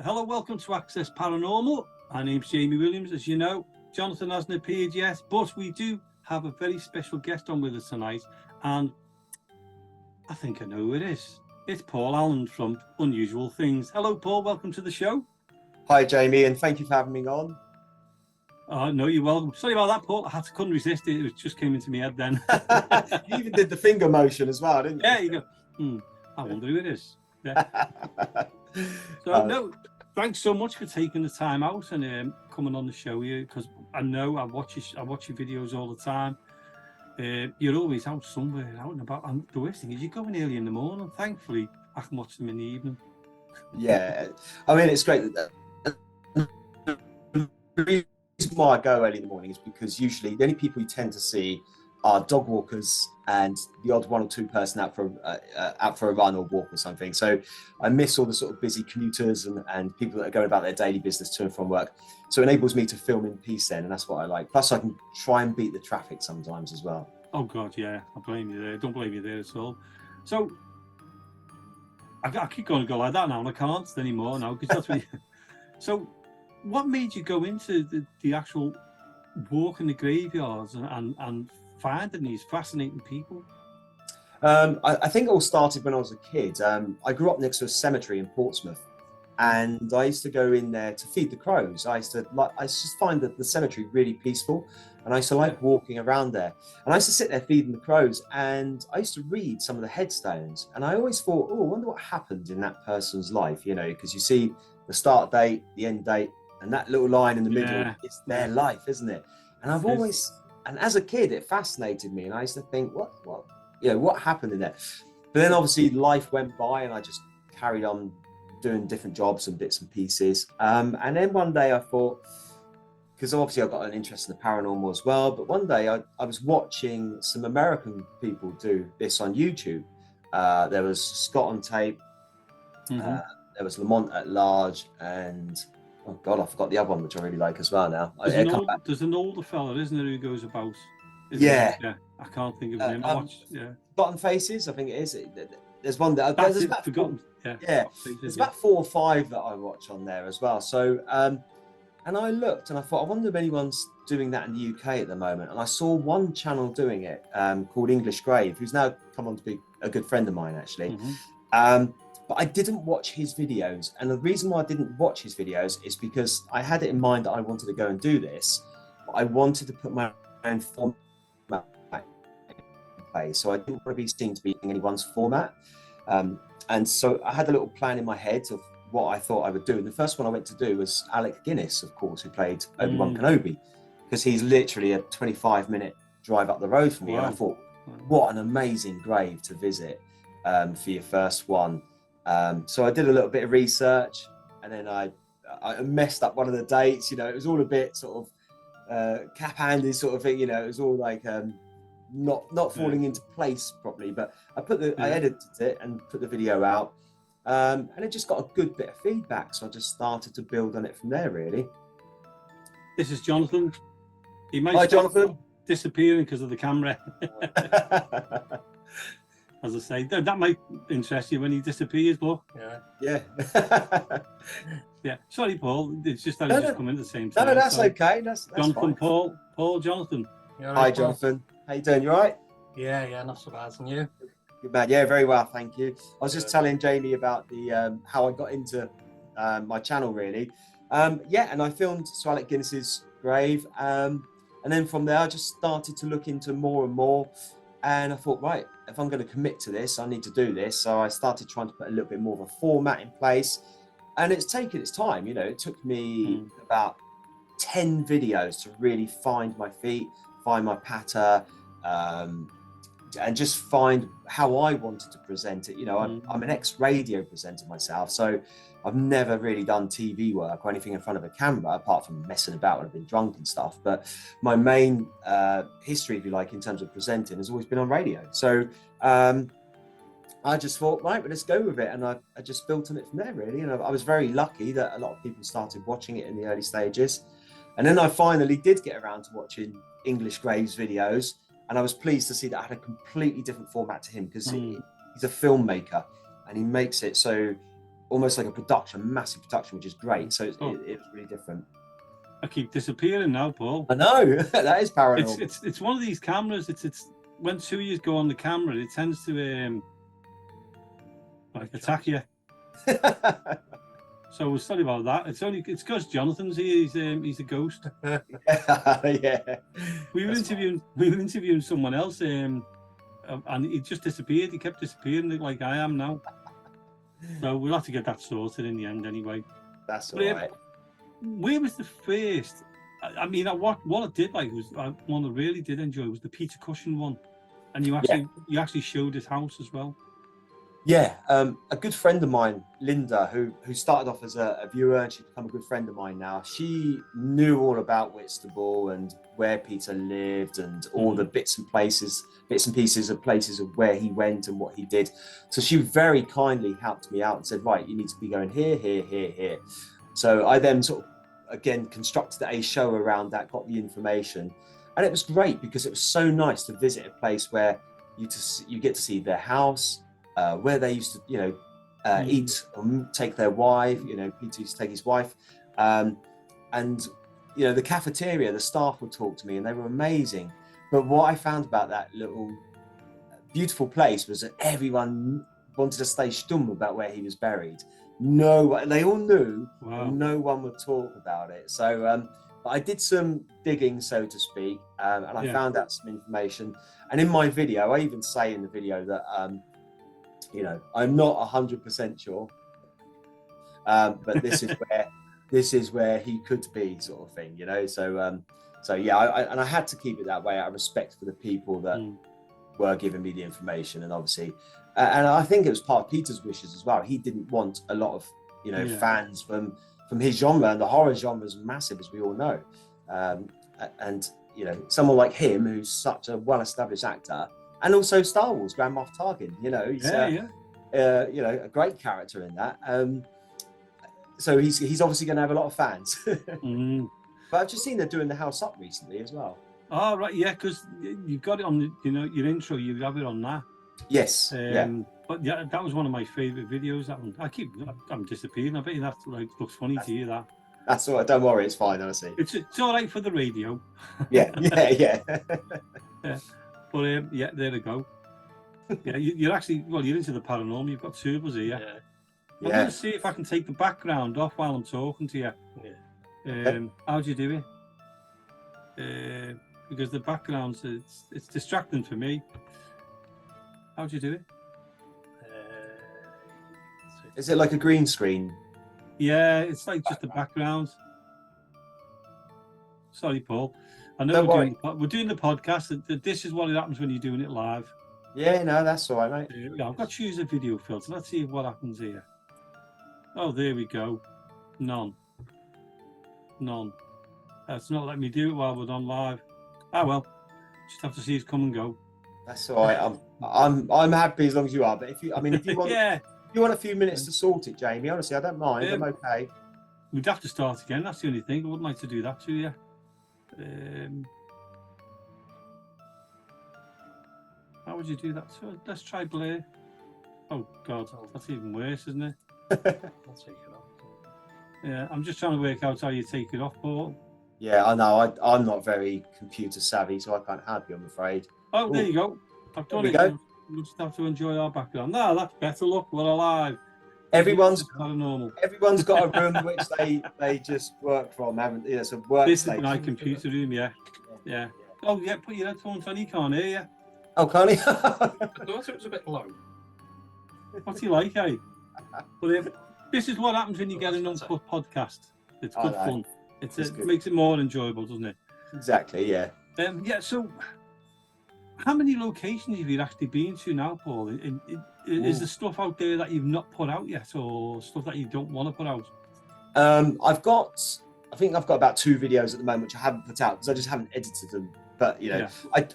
Hello, welcome to Access Paranormal. My name's Jamie Williams. As you know, Jonathan hasn't appeared yet, but we do have a very special guest on with us tonight, and I think I know who it is. It's Paul Allen from Unusual Things. Hello, Paul. Welcome to the show. Hi, Jamie, and thank you for having me on. No, you're welcome. Sorry about that, Paul. Couldn't resist it. It just came into my head then. You even did the finger motion as well, didn't you? Yeah, you go. I wonder who it is. Yeah. No, thanks so much for taking the time out and coming on the show here, because I know I watch your videos all the time. You're always out somewhere, out and about. And the worst thing is you're going early in the morning. Thankfully, I can watch them in the evening. Yeah, I mean, it's great. The reason why I go early in the morning is because usually the only people you tend to see are dog walkers and the odd one or two person out for a run or walk or something. So I miss all the sort of busy commuters and people that are going about their daily business to and from work. So it enables me to film in peace then, and that's what I like. Plus I can try and beat the traffic sometimes as well. Oh God, yeah, I blame you there. Don't blame you there at all. So I keep going to go like that now, and I can't anymore now because that's what. So what made you go into the actual walk in the graveyards and finding these fascinating people? I think it all started when I was a kid. I grew up next to a cemetery in Portsmouth, and I used to go in there to feed the crows. I just find that the cemetery really peaceful, and I used to like walking around there. And I used to sit there feeding the crows, and I used to read some of the headstones, and I always thought, oh, I wonder what happened in that person's life, you know, because you see the start date, the end date, and that little line in the middle, it's their life, isn't it? And and as a kid, it fascinated me, and I used to think, what happened in there? But then obviously life went by, and I just carried on doing different jobs and bits and pieces. And then one day I thought, because obviously I got an interest in the paranormal as well, but one day I was watching some American people do this on YouTube. There was Scott on Tape, there was Lamont at Large, and oh God, I forgot the other one, which I really like as well now. There's an older fella, isn't there, who goes about? Yeah. I can't think of his name. Forgotten Faces, I think it is. There's one that there's about forgotten. There's about 4 or 5 that I watch on there as well. So, and I looked and I thought, I wonder if anyone's doing that in the UK at the moment. And I saw one channel doing it called English Grave, who's now come on to be a good friend of mine, actually. But I didn't watch his videos. And the reason why I didn't watch his videos is because I had it in mind that I wanted to go and do this, but I wanted to put my own format in place. So I didn't want to be seen to be in anyone's format. And so I had a little plan in my head of what I thought I would do. And the first one I went to do was Alec Guinness, of course, who played Obi-Wan Kenobi, because he's literally a 25-minute drive up the road from me. Wow. And I thought, what an amazing grave to visit for your first one. So I did a little bit of research, and then I messed up one of the dates. You know, it was all a bit sort of cap-handed sort of thing. You know, it was all like not falling into place properly. But I edited it and put the video out, and it just got a good bit of feedback. So I just started to build on it from there, really. This is Jonathan. He might Hi, Jonathan. Disappearing because of the camera. As I say, that might interest you when he disappears, look. Yeah. Yeah. Sorry, Paul. It's just that I just come in at the same time. No, that's okay. That's Jonathan, fine. Paul, Jonathan. Right, hi, Jonathan. How you doing? You all right? Yeah, not so bad. And you? Good man. Yeah, very well, thank you. I was just telling Jamie about the how I got into my channel, really. And I filmed Sir Alec Guinness's grave, and then from there I just started to look into more and more. And I thought, right, if I'm going to commit to this, I need to do this. So I started trying to put a little bit more of a format in place. And it's taken its time. You know, it took me about 10 videos to really find my feet, find my patter, and just find how I wanted to present it. You know, I'm an ex-radio presenter myself, so I've never really done TV work or anything in front of a camera, apart from messing about when I've been drunk and stuff. But my main history, if you like, in terms of presenting has always been on radio. So I just thought, right, well, let's go with it. And I just built on it from there, really. And I was very lucky that a lot of people started watching it in the early stages. And then I finally did get around to watching English Graves videos. And I was pleased to see that I had a completely different format to him, because he's a filmmaker and he makes it so almost like a production, massive production, which is great. So it's Oh. it's really different. I keep disappearing now, Paul. I know that is paranormal. It's one of these cameras. It's when 2 years go on the camera, it tends to like attack you. So we're sorry about that. It's because Jonathan's here. He's a ghost. Yeah. We were interviewing someone else, and he just disappeared. He kept disappearing like I am now. So we'll have to get that sorted in the end anyway. That's all But, right. where was the first? I mean, what I did like was one I really did enjoy was the Peter Cushing one, and you actually showed his house as well. Yeah, a good friend of mine, Linda, who started off as a viewer and she's become a good friend of mine now. She knew all about Whitstable and where Peter lived and all the bits and pieces of places of where he went and what he did. So she very kindly helped me out and said, right, you need to be going here, here, here, here. So I then sort of, again, constructed a show around that, got the information. And it was great because it was so nice to visit a place where you get to see their house, where they used to, eat or take their wife. Peter used to take his wife, and the cafeteria. The staff would talk to me, and they were amazing. But what I found about that little beautiful place was that everyone wanted to stay stum about where he was buried. They all knew. Wow. And no one would talk about it. So, but I did some digging, so to speak, and I found out some information. And in my video, I even say in the video that. I'm not 100% sure, but this is where he could be, sort of thing, So yeah, I had to keep it that way out of respect for the people that were giving me the information, and obviously, and I think it was part of Peter's wishes as well. He didn't want a lot of fans from his genre, and the horror genre is massive, as we all know, and someone like him who's such a well-established actor. And also Star Wars, Grand Moff Tarkin, he's a great character in that. So he's obviously going to have a lot of fans. But I've just seen they're doing the house up recently as well. Oh right, yeah, because you've got it on your intro. You have it on that. Yes. But yeah, that was one of my favourite videos. That one. I'm disappearing. I bet you that looks funny to you. That. That's all right. Don't worry, it's fine. Honestly. It's all right for the radio. Yeah. Yeah. But there we go. Yeah, you're actually you're into the paranormal. You've got two of us here. I'm going to see if I can take the background off while I'm talking to you. How do you do it? Because the background's it's distracting for me. How do you do it? Is it like a green screen? Yeah, it's like just the background. Sorry, Paul. I know we're doing the podcast. This is what happens when you're doing it live. Yeah, no, that's all right, mate. I've got to choose a video filter. Let's see what happens here. Oh, there we go. None. It's not letting me do it while we're on live. Ah, well, just have to see it come and go. That's all right. I'm happy as long as you are. But if you want, if you want a few minutes to sort it, Jamie. Honestly, I don't mind. I'm okay. We'd have to start again. That's the only thing. I wouldn't like to do that to you. How would you do that? So let's try Blair. Oh God, that's even worse, isn't it? I'll take it off. Yeah, I'm just trying to work out how you take it off, Paul. Yeah, I know. I'm not very computer savvy, so I can't help you, I'm afraid. Oh, there you go. I've done it. We'll just have to enjoy our background. No, that's better. Look, we're alive. Everyone's paranormal. Everyone's got a room which they just work from, haven't they? It's a workstation. This is my computer room, yeah. Oh yeah, put your headphones on. He can't hear you. Oh, can't he? I thought it was a bit low. What's he like, eh? But this is what happens when you get an uncut podcast. It's good fun. It makes it more enjoyable, doesn't it? Exactly, yeah. So how many locations have you actually been to now, Paul? Is there stuff out there that you've not put out yet, or stuff that you don't want to put out? I think I've got about 2 videos at the moment which I haven't put out because I just haven't edited them. But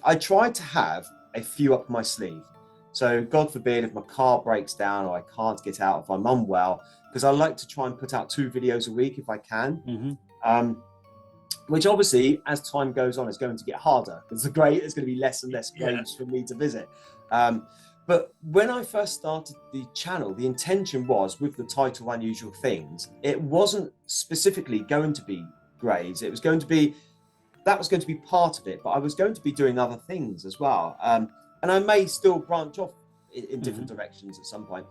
I tried to have a few up my sleeve. So God forbid if my car breaks down or I can't get out, if I'm unwell, because I like to try and put out 2 videos a week if I can. Which obviously, as time goes on, is going to get harder. There's going to be less and less places for me to visit. But when I first started the channel, the intention was with the title Unusual Things, it wasn't specifically going to be graves. It was going to be, that was going to be part of it, but I was going to be doing other things as well. And I may still branch off in different directions at some point.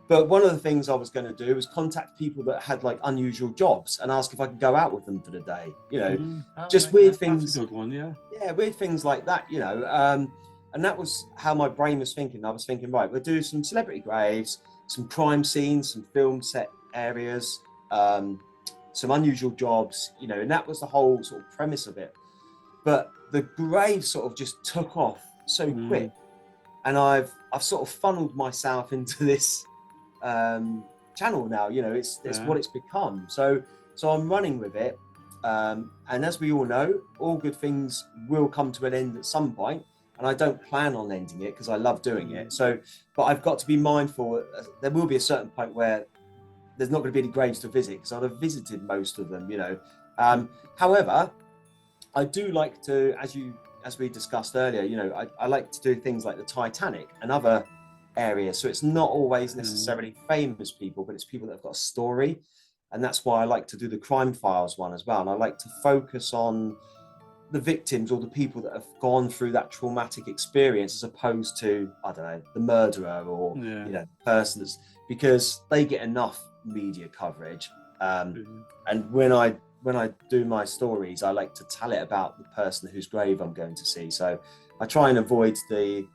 But one of the things I was going to do was contact people that had like unusual jobs and ask if I could go out with them for the day. You know, just weird things. That's a good one, yeah. Yeah, weird things like that, you know. And that was how my brain was thinking. I was thinking, right, we'll do some celebrity graves, some crime scenes, some film set areas, some unusual jobs, you know, and that was the whole sort of premise of it. But the grave sort of just took off so quick, and I've sort of funneled myself into this channel now. You know, it's what it's become. So I'm running with it, and as we all know, all good things will come to an end at some point. And I don't plan on ending it because I love doing it. So, but I've got to be mindful. There will be a certain point where there's not going to be any graves to visit because I'd have visited most of them, you know. However, I do like to, as we discussed earlier, you know, I like to do things like the Titanic and other areas. So it's not always necessarily famous people, but it's people that have got a story. And that's why I like to do the Crime Files one as well. And I like to focus on the victims or the people that have gone through that traumatic experience as opposed to, I don't know, the murderer or you know, the person that's, because they get enough media coverage. And when I do my stories, I like to tell it about the person whose grave I'm going to see. So I try and avoid the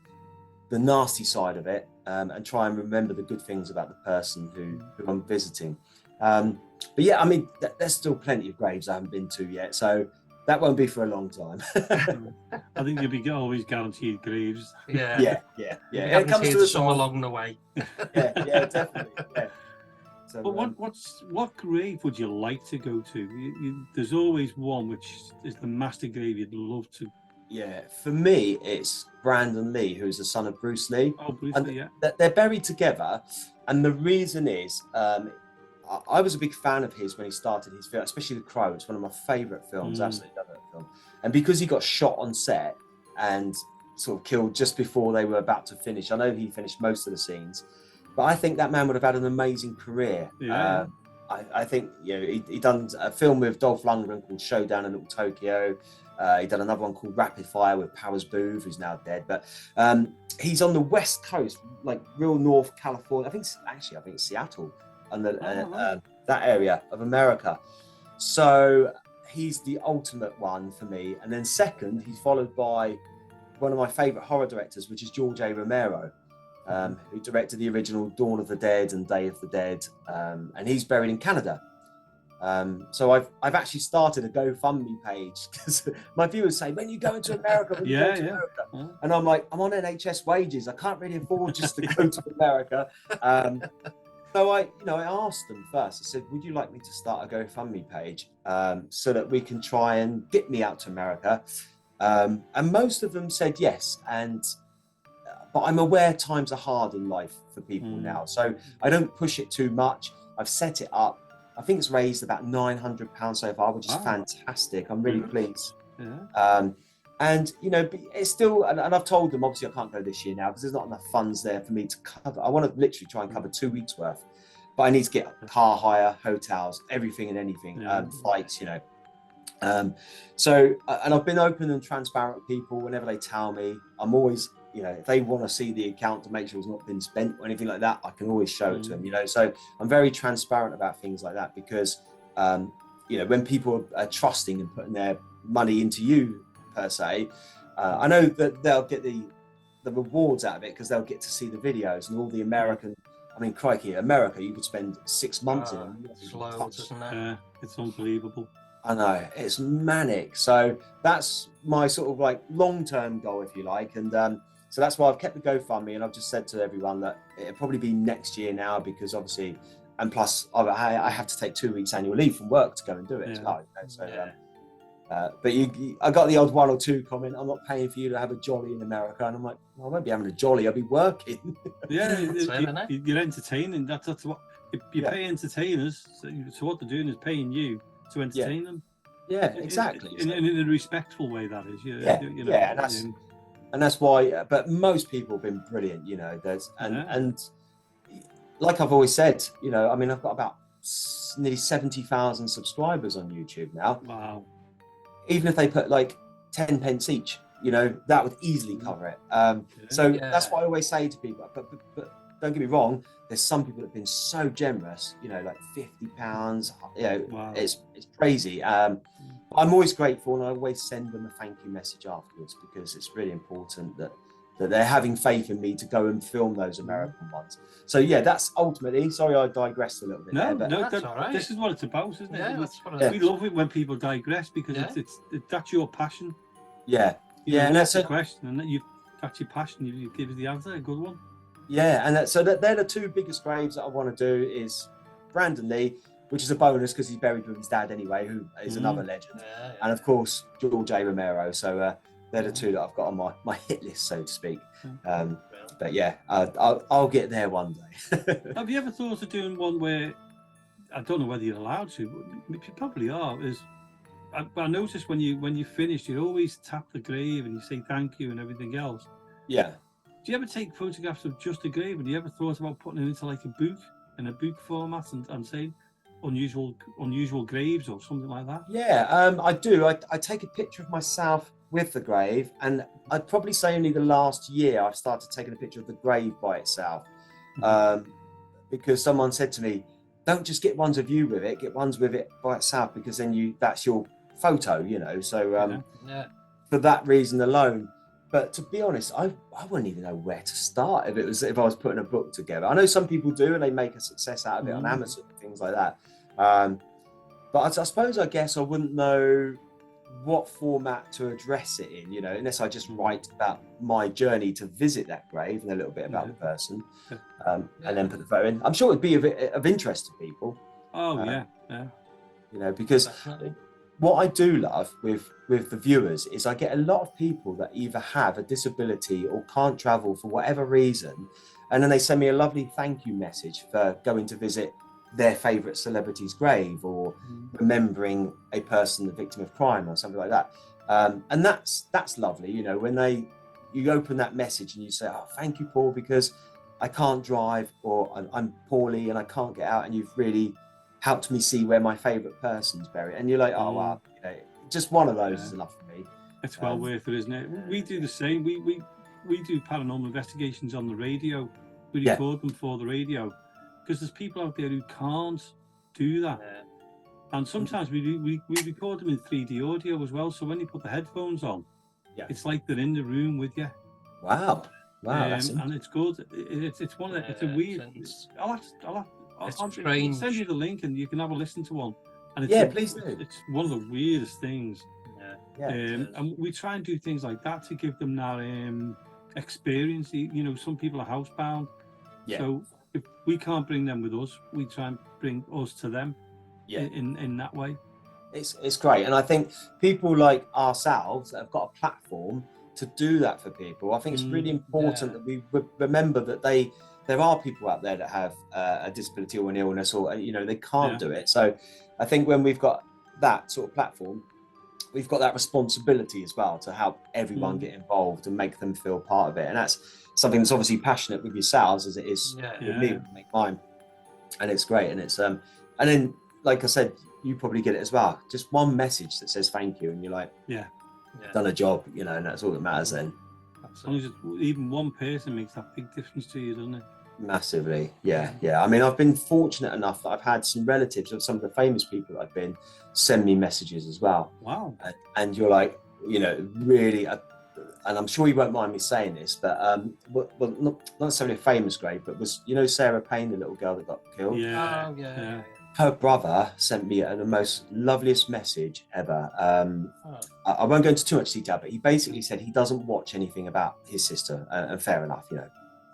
nasty side of it, and try and remember the good things about the person who I'm visiting. But yeah, I mean, there's still plenty of graves I haven't been to yet. So that won't be for a long time. I think you'll be always guaranteed graves. Yeah. It comes to some along the way. yeah, definitely. Yeah. So, but what grave would you like to go to? There's always one which is the master grave you'd love to. Yeah, for me, it's Brandon Lee, who is the son of Bruce Lee. Oh, Bruce Lee, yeah. They're buried together, and the reason is, I was a big fan of his when he started his film, especially The Crow. It's one of my favourite films. Absolutely love that film. And because he got shot on set and sort of killed just before they were about to finish, I know he finished most of the scenes, but I think that man would have had an amazing career. Yeah. I think, you know, he done a film with Dolph Lundgren called Showdown in Little Tokyo. He done another one called Rapid Fire with Powers Booth, who's now dead. But he's on the West Coast, like real North California. I think it's Seattle. And that area of America. So he's the ultimate one for me. And then second, he's followed by one of my favorite horror directors, which is George A. Romero, who directed the original Dawn of the Dead and Day of the Dead. And he's buried in Canada. So I've actually started a GoFundMe page because my viewers say, when you go into America, America? And I'm like, I'm on NHS wages. I can't really afford just to go to America. So I asked them first. I said, would you like me to start a GoFundMe page so that we can try and get me out to America? And most of them said yes. But I'm aware times are hard in life for people now. So I don't push it too much. I've set it up. I think it's raised about £900 so far, which is fantastic. I'm really pleased. Yeah. And, you know, it's still, and I've told them, obviously, I can't go this year now because there's not enough funds there for me to cover. I want to literally try and cover 2 weeks worth, but I need to get car hire, hotels, everything and anything, flights, you know. And I've been open and transparent with people whenever they tell me. I'm always, you know, if they want to see the account to make sure it's not been spent or anything like that, I can always show it to them, you know. So I'm very transparent about things like that because, you know, when people are trusting and putting their money into you, per se, I know that they'll get the rewards out of it because they'll get to see the videos and all the American. I mean, crikey, America, you could spend 6 months in it. It's unbelievable. I know, it's manic. So that's my sort of like long-term goal, if you like. And so that's why I've kept the GoFundMe, and I've just said to everyone that it'll probably be next year now because obviously, and plus I have to take 2 weeks annual leave from work to go and do it as well. You know? So. But I got the odd one or two comment, I'm not paying for you to have a jolly in America. And I'm like, well, I won't be having a jolly, I'll be working. Yeah, you're entertaining. That's what, you pay entertainers, so what they're doing is paying you to entertain them. Yeah, exactly. In a respectful way, that is. and that's why. But most people have been brilliant, you know. And like I've always said, you know, I mean, I've got about nearly 70,000 subscribers on YouTube now. Wow. Even if they put like 10 pence each, you know, that would easily cover it. So that's what I always say to people. But don't get me wrong, there's some people that have been so generous, you know, like £50, you know, Wow. it's crazy. I'm always grateful, and I always send them a thank you message afterwards, because it's really important that they're having faith in me to go and film those American ones. So yeah, that's ultimately, sorry I digressed a little bit there, but that's all right. This is what it's about, isn't it? Yeah, that's what We love it when people digress, because that's your passion. yeah. You know, and that's the question, and that's your passion. You give us the answer, a good one. Yeah, and they're the two biggest graves that I want to do, is Brandon Lee, which is a bonus because he's buried with his dad anyway, who is another legend, and of course George A. Romero. So they're the two that I've got on my hit list, so to speak. But yeah, I'll get there one day. Have you ever thought of doing one where, I don't know whether you're allowed to, but you probably are, I noticed when you finish, you always tap the grave and you say thank you and everything else. Yeah. Do you ever take photographs of just a grave? And you ever thought about putting it into like a book, in a book format, and saying unusual graves or something like that? Yeah, I do. I take a picture of myself with the grave, and I'd probably say only the last year I've started taking a picture of the grave by itself, because someone said to me, "Don't just get ones of you with it. Get ones with it by itself, because then that's your photo, you know." So for that reason alone. But to be honest, I wouldn't even know where to start if I was putting a book together. I know some people do, and they make a success out of it on Amazon and things like that. But I guess I wouldn't know what format to address it in, you know, unless I just write about my journey to visit that grave and a little bit about the person, and then put the photo in. I'm sure it'd be of interest to people. Oh yeah. You know, because what I do love with the viewers is I get a lot of people that either have a disability or can't travel for whatever reason, and then they send me a lovely thank you message for going to visit their favorite celebrity's grave, or remembering a person, the victim of crime, or something like that. And that's lovely, you know, when you open that message and you say, "Oh, thank you, Paul, because I can't drive, or I'm poorly and I can't get out, and you've really helped me see where my favorite person's buried." And you're like, "Oh wow, you know, just one of those is enough for me." It's well worth it, isn't it? We do the same. We do paranormal investigations on the radio. We record them for the radio, because there's people out there who can't do that. And sometimes we record them in 3D audio as well. So when you put the headphones on, it's like they're in the room with you. Wow, and it's good. It's one of the, it's a weird. I'll send you the link, and you can have a listen to one. And it's please do. It's one of the weirdest things. And we try and do things like that to give them that experience. You know, some people are housebound, so if we can't bring them with us, we try and bring us to them. In that way. It's great, and I think people like ourselves have got a platform to do that for people. I think it's really important that we remember that there are people out there that have a disability or an illness, or you know, they can't do it. So I think when we've got that sort of platform, we've got that responsibility as well to help everyone get involved and make them feel part of it. And that's something that's obviously passionate with yourselves as it is with me, with mine. And it's great. And it's and then, like I said, you probably get it as well. Just one message that says thank you, and you're like, done a job, you know, and that's all that matters then. As long as even one person makes that big difference to you, doesn't it? Massively, yeah. I mean, I've been fortunate enough that I've had some relatives of some of the famous people that I've been send me messages as well. Wow. And you're like, you know, really, and I'm sure you won't mind me saying this, but well, not necessarily a famous grave, but was, you know, Sarah Payne, the little girl that got killed. Yeah. Her brother sent me the most loveliest message ever. I won't go into too much detail, but he basically said he doesn't watch anything about his sister, and fair enough, you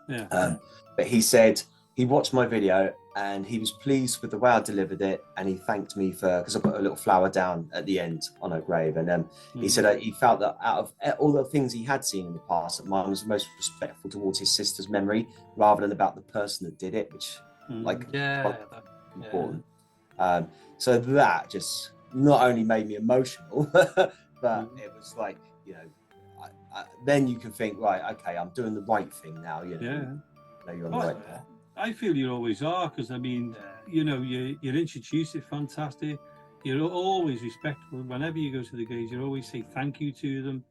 know. But he said he watched my video and he was pleased with the way I delivered it, and he thanked me because I put a little flower down at the end on her grave, and he said he felt that out of all the things he had seen in the past, that mine was the most respectful towards his sister's memory rather than about the person that did it, which important. So that just not only made me emotional, but it was like, you know, then you can think, right, okay, I'm doing the right thing now. You know, Yeah. you know you're on Well, the right path. I feel you always are, because I mean, you know, you're introduced it fantastic. You're always respectful. Whenever you go to the gays, you always say thank you to them.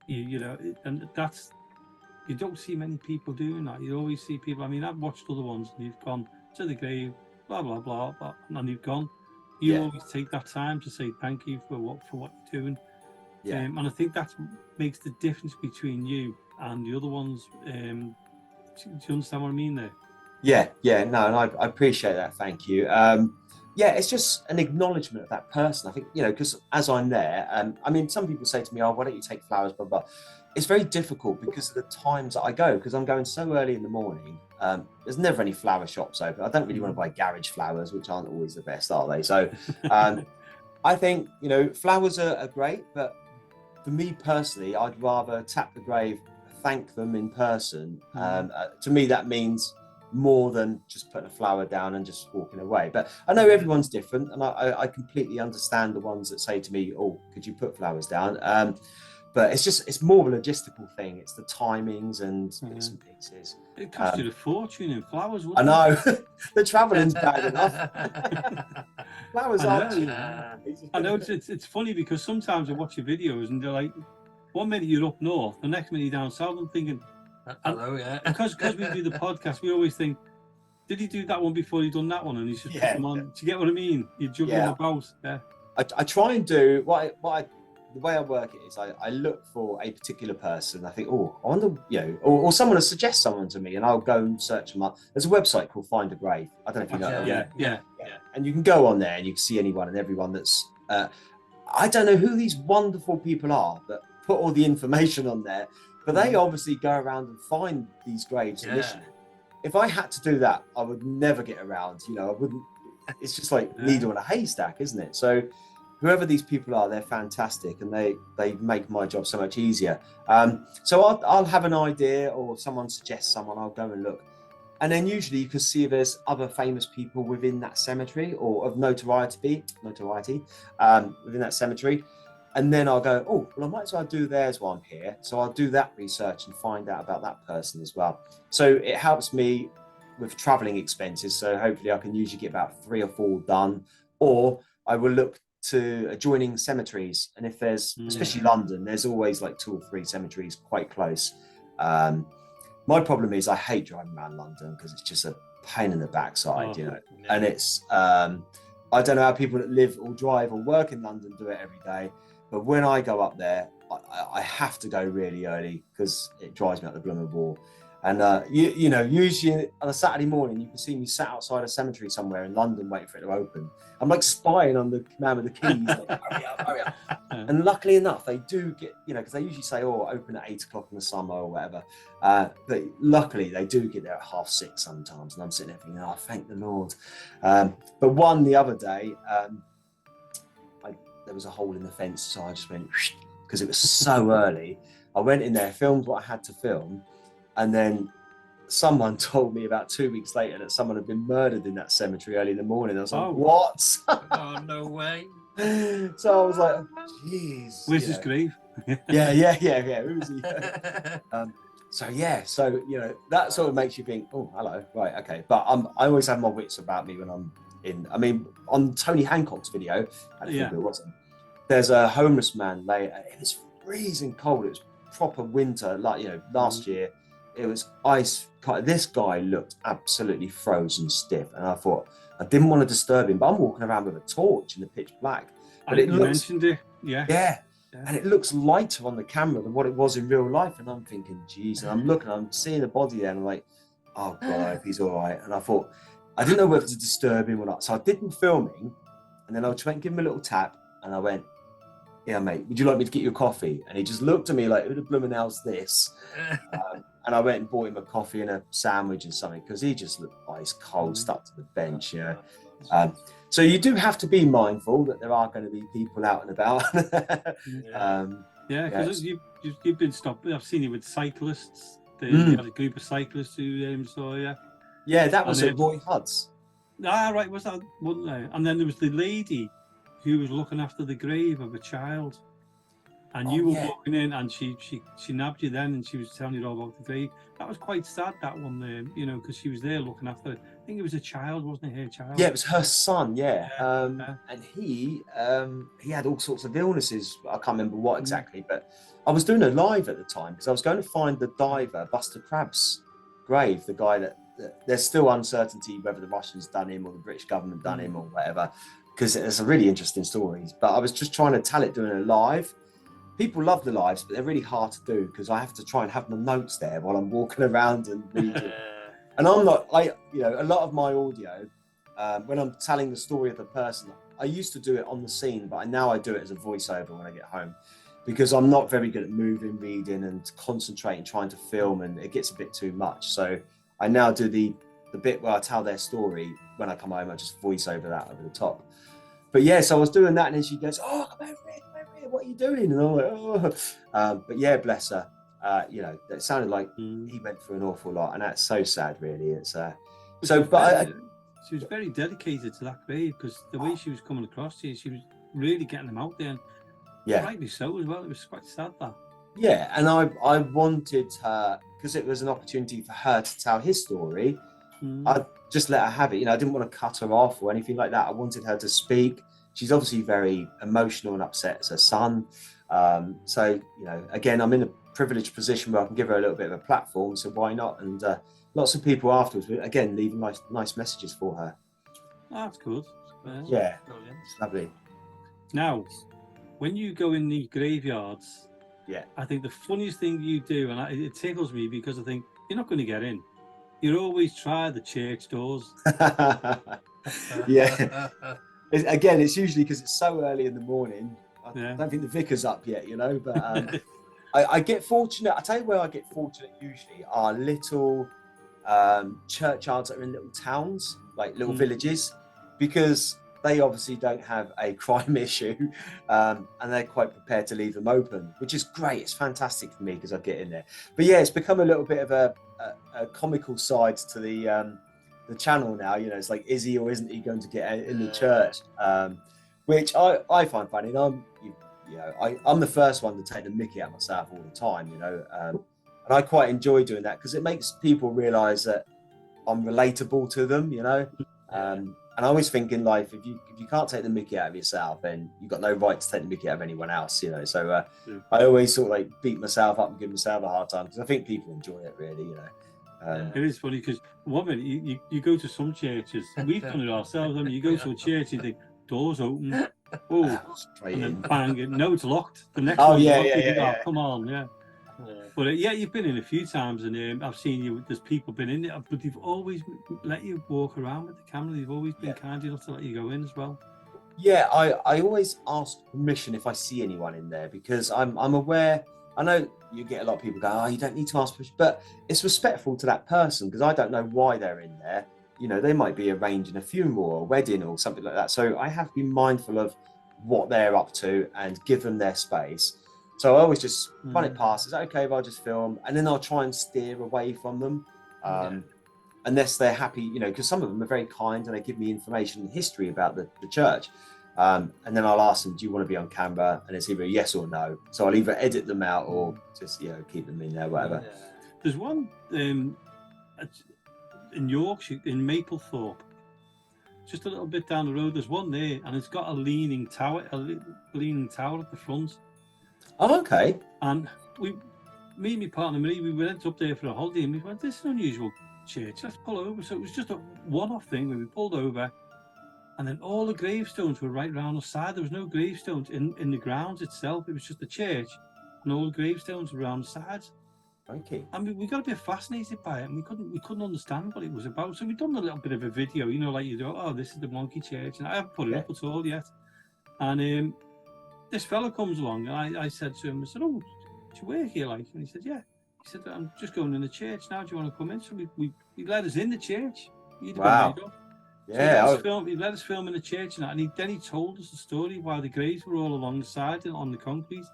You know, and that's, you don't see many people doing that. You always see people. I mean, I've watched other ones, and you've gone to the grave, blah blah blah, blah, and you've gone. You Yeah. always take that time to say thank you for what you're doing. Yeah. And I think that makes the difference between you and the other ones. Do you understand what I mean there? Yeah, no, and I appreciate that. Thank you. Yeah, it's just an acknowledgement of that person. I think, you know, because as I'm there, I mean, some people say to me, "Oh, why don't you take flowers?" Blah blah. It's very difficult because of the times that I go, because I'm going so early in the morning. There's never any flower shops open. I don't really want to buy garage flowers, which aren't always the best, are they? So, I think, you know, flowers are great, but for me personally, I'd rather tap the grave, thank them in person. To me, that means more than just putting a flower down and just walking away. But I know everyone's different, and I completely understand the ones that say to me, "Oh, could you put flowers down?" But it's more of a logistical thing. It's the timings and bits and pieces. It costs you a fortune in flowers, I wouldn't know the travelling's bad enough. Flowers I are know. cheap. I know it's funny, because sometimes I watch your videos and they're like, one minute you're up north, the next minute you're down south. I'm thinking, Hello, yeah. because we do the podcast, we always think, did he do that one before he done that one, and he's just put them on? Do you get what I mean? You juggle them about. Yeah. I try and do the way I work it is I look for a particular person. I think, oh, I wonder, you know, or someone will suggest someone to me, and I'll go and search them up. There's a website called Find a Grave. I don't know if you know. Yeah. And you can go on there and you can see anyone and everyone that's. I don't know who these wonderful people are that put all the information on there, but they obviously go around and find these graves initially. If I had to do that, I would never get around. You know, I wouldn't. It's just like needle in a haystack, isn't it? So whoever these people are, they're fantastic, and they make my job so much easier. So I'll have an idea, or someone suggests someone, I'll go and look. And then usually you can see if there's other famous people within that cemetery, or of notoriety within that cemetery. And then I'll go, oh, well, I might as well do theirs while I'm here. So I'll do that research and find out about that person as well. So it helps me with traveling expenses. So hopefully I can usually get about 3 or 4 done, or I will look to adjoining cemeteries. And if there's, especially London, there's always like 2 or 3 cemeteries quite close. My problem is I hate driving around London because it's just a pain in the backside, you know. Yeah. And it's, I don't know how people that live or drive or work in London do it every day. But when I go up there, I have to go really early because it drives me up the blooming wall. And, you know, usually on a Saturday morning, you can see me sat outside a cemetery somewhere in London waiting for it to open. I'm like spying on the man with the keys, like, hurry up. And luckily enough, they do get, you know, because they usually say, oh, open at 8 o'clock in the summer or whatever. But luckily, they do get there at 6:30 sometimes. And I'm sitting there thinking, oh, thank the Lord. But one the other day, there was a hole in the fence, so I just went, because it was so early. I went in there, filmed what I had to film, and then someone told me about 2 weeks later that someone had been murdered in that cemetery early in the morning. I was like, what? Oh, no way. So I was like, jeez. Where's his grave? Yeah. Who is he? So you know, that sort of makes you think, oh, hello, right, okay. But I always have my wits about me when I'm in. I mean, on Tony Hancock's video, I don't think it wasn't. There's a homeless man it was freezing cold. It was proper winter, like, you know, last year. It was ice. This guy looked absolutely frozen stiff, and I thought I didn't want to disturb him, but I'm walking around with a torch in the pitch black. But you mentioned it, yeah, and it looks lighter on the camera than what it was in real life. And I'm thinking, geez, and I'm looking, I'm seeing the body there, and I'm like, oh God, I hope he's all right. And I thought, I didn't know whether to disturb him or not, so I did the filming, and then I went and give him a little tap, and I went, yeah, mate, would you like me to get you a coffee? And he just looked at me like, who the blooming hell's this? And I went and bought him a coffee and a sandwich and something, because he just looked ice cold, stuck to the bench, you know. So you do have to be mindful that there are going to be people out and about. Because you've been stopped. I've seen you with cyclists. You had a group of cyclists who saw you. Yeah, that was at Roy Hudd's. Ah, right, was that, wasn't there? And then there was the lady who was looking after the grave of a child. and Oh, you were yeah. walking in, and she nabbed you then, and she was telling you all about the grave. That was quite sad, that one, because she was there looking after. I think it was a child, wasn't it? Her child. Yeah, it was her son. Yeah, Yeah. and he had all sorts of illnesses. I can't remember what Mm. exactly, but I was doing a live at the time because I was going to find the diver Buster Crabbe's grave. The guy that there's still uncertainty whether the Russians done him or the British government done him or whatever, because it's a really interesting story. But I was just trying to tell it doing a live. People love the lives, but they're really hard to do because I have to try and have my notes there while I'm walking around and reading. And I'm not, a lot of my audio, when I'm telling the story of the person, I used to do it on the scene, but now I do it as a voiceover when I get home because I'm not very good at moving, reading, and concentrating, trying to film, and it gets a bit too much. So I now do the bit where I tell their story when I come home. I just voice over that over the top. But yeah, so I was doing that, and then she goes, "Oh, come over here, what are you doing?" And I'm like, "Oh," but yeah, bless her. It sounded like he went through an awful lot, and that's so sad, really. It's she was very dedicated to that grave because the way she was coming across to you, she was really getting them out there. And yeah, rightly so as well. It was quite sad, that. Yeah, and I wanted her because it was an opportunity for her to tell his story. I just let her have it. I didn't want to cut her off or anything like that. I wanted her to speak. She's obviously very emotional and upset as her son. So, again, I'm in a privileged position where I can give her a little bit of a platform. So why not? And lots of people afterwards, again, leaving nice messages for her. Oh, that's good. Yeah, Brilliant. it's lovely. Now, when you go in the graveyards, Yeah, I think the funniest thing you do, and it tickles me because I think you're not going to get in. You always try the church doors. yeah. It's usually because it's so early in the morning. I don't think the vicar's up yet, but I get fortunate. I tell you where I get fortunate usually are little churchyards that are in little towns, like little villages, because they obviously don't have a crime issue, and they're quite prepared to leave them open, which is great. It's fantastic for me because I get in there. But yeah, it's become a little bit of a comical side to the channel now. It's like, is he or isn't he going to get in the church? Which I find funny. And I'm the first one to take the mickey out of myself all the time. And I quite enjoy doing that because it makes people realise that I'm relatable to them. And I always think in life, if you can't take the mickey out of yourself, then you've got no right to take the mickey out of anyone else. So I always sort of like beat myself up and give myself a hard time because I think people enjoy it really. It is funny because one minute you go to some churches, we've done it ourselves. I mean, you go to a church, you think doors open, and then bang, no, it's locked. The next one's locked. You think, oh, come on, yeah. But you've been in a few times, and I've seen you. There's people been in there, but they've always let you walk around with the camera. They've always been kind enough to let you go in as well. Yeah, I always ask permission if I see anyone in there because I'm aware. I know you get a lot of people go, oh, you don't need to ask permission, but it's respectful to that person because I don't know why they're in there. They might be arranging a funeral or a wedding or something like that. So I have to be mindful of what they're up to and give them their space. So I always just run it past. Is that okay if I just film? And then I'll try and steer away from them. Unless they're happy, because some of them are very kind and they give me information and history about the church. And then I'll ask them, do you want to be on camera? And it's either a yes or no. So I'll either edit them out or just, keep them in there, whatever. There's one in Yorkshire, in Maplethorpe, just a little bit down the road. There's one there, and it's got a leaning tower at the front. Oh, okay. And me and my partner Marie, we went up there for a holiday, and we went, this is an unusual church, let's pull over. So it was just a one-off thing when we pulled over, and then all the gravestones were right round the side. There was no gravestones in the grounds itself. It was just the church, and all the gravestones were around the sides. Okay. I mean, we got a bit fascinated by it, and we couldn't understand what it was about. So we've done a little bit of a video, like you do. Oh, this is the monkey church, and I haven't put it up at all yet. And this fellow comes along, and I said to him, I said, "Oh, do you work here, like?" And he said, "Yeah." He said, "I'm just going in the church now. Do you want to come in?" So we let us in the church. Wow. Yeah. So he let us film in the church, and then he told us the story why the graves were all along the side and on the concrete.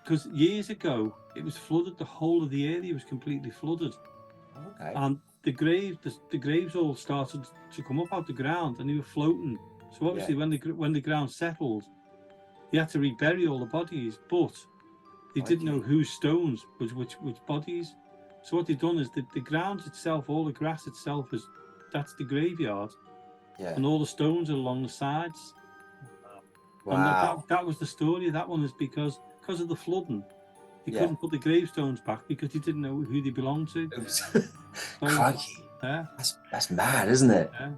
Because years ago, it was flooded. The whole of the area was completely flooded. Okay. And the graves all started to come up out the ground, and they were floating. So obviously, when the ground settled, they had to rebury all the bodies. But they didn't know whose stones was which bodies. So what they've done is the ground itself, all the grass itself that's the graveyard, Yeah. and all the stones are along the sides. And Wow. that was the story of that one, is because of the flooding, they Yeah. couldn't put the gravestones back because they didn't know who they belonged to. Crikey. Yeah, That's mad, isn't it? yeah.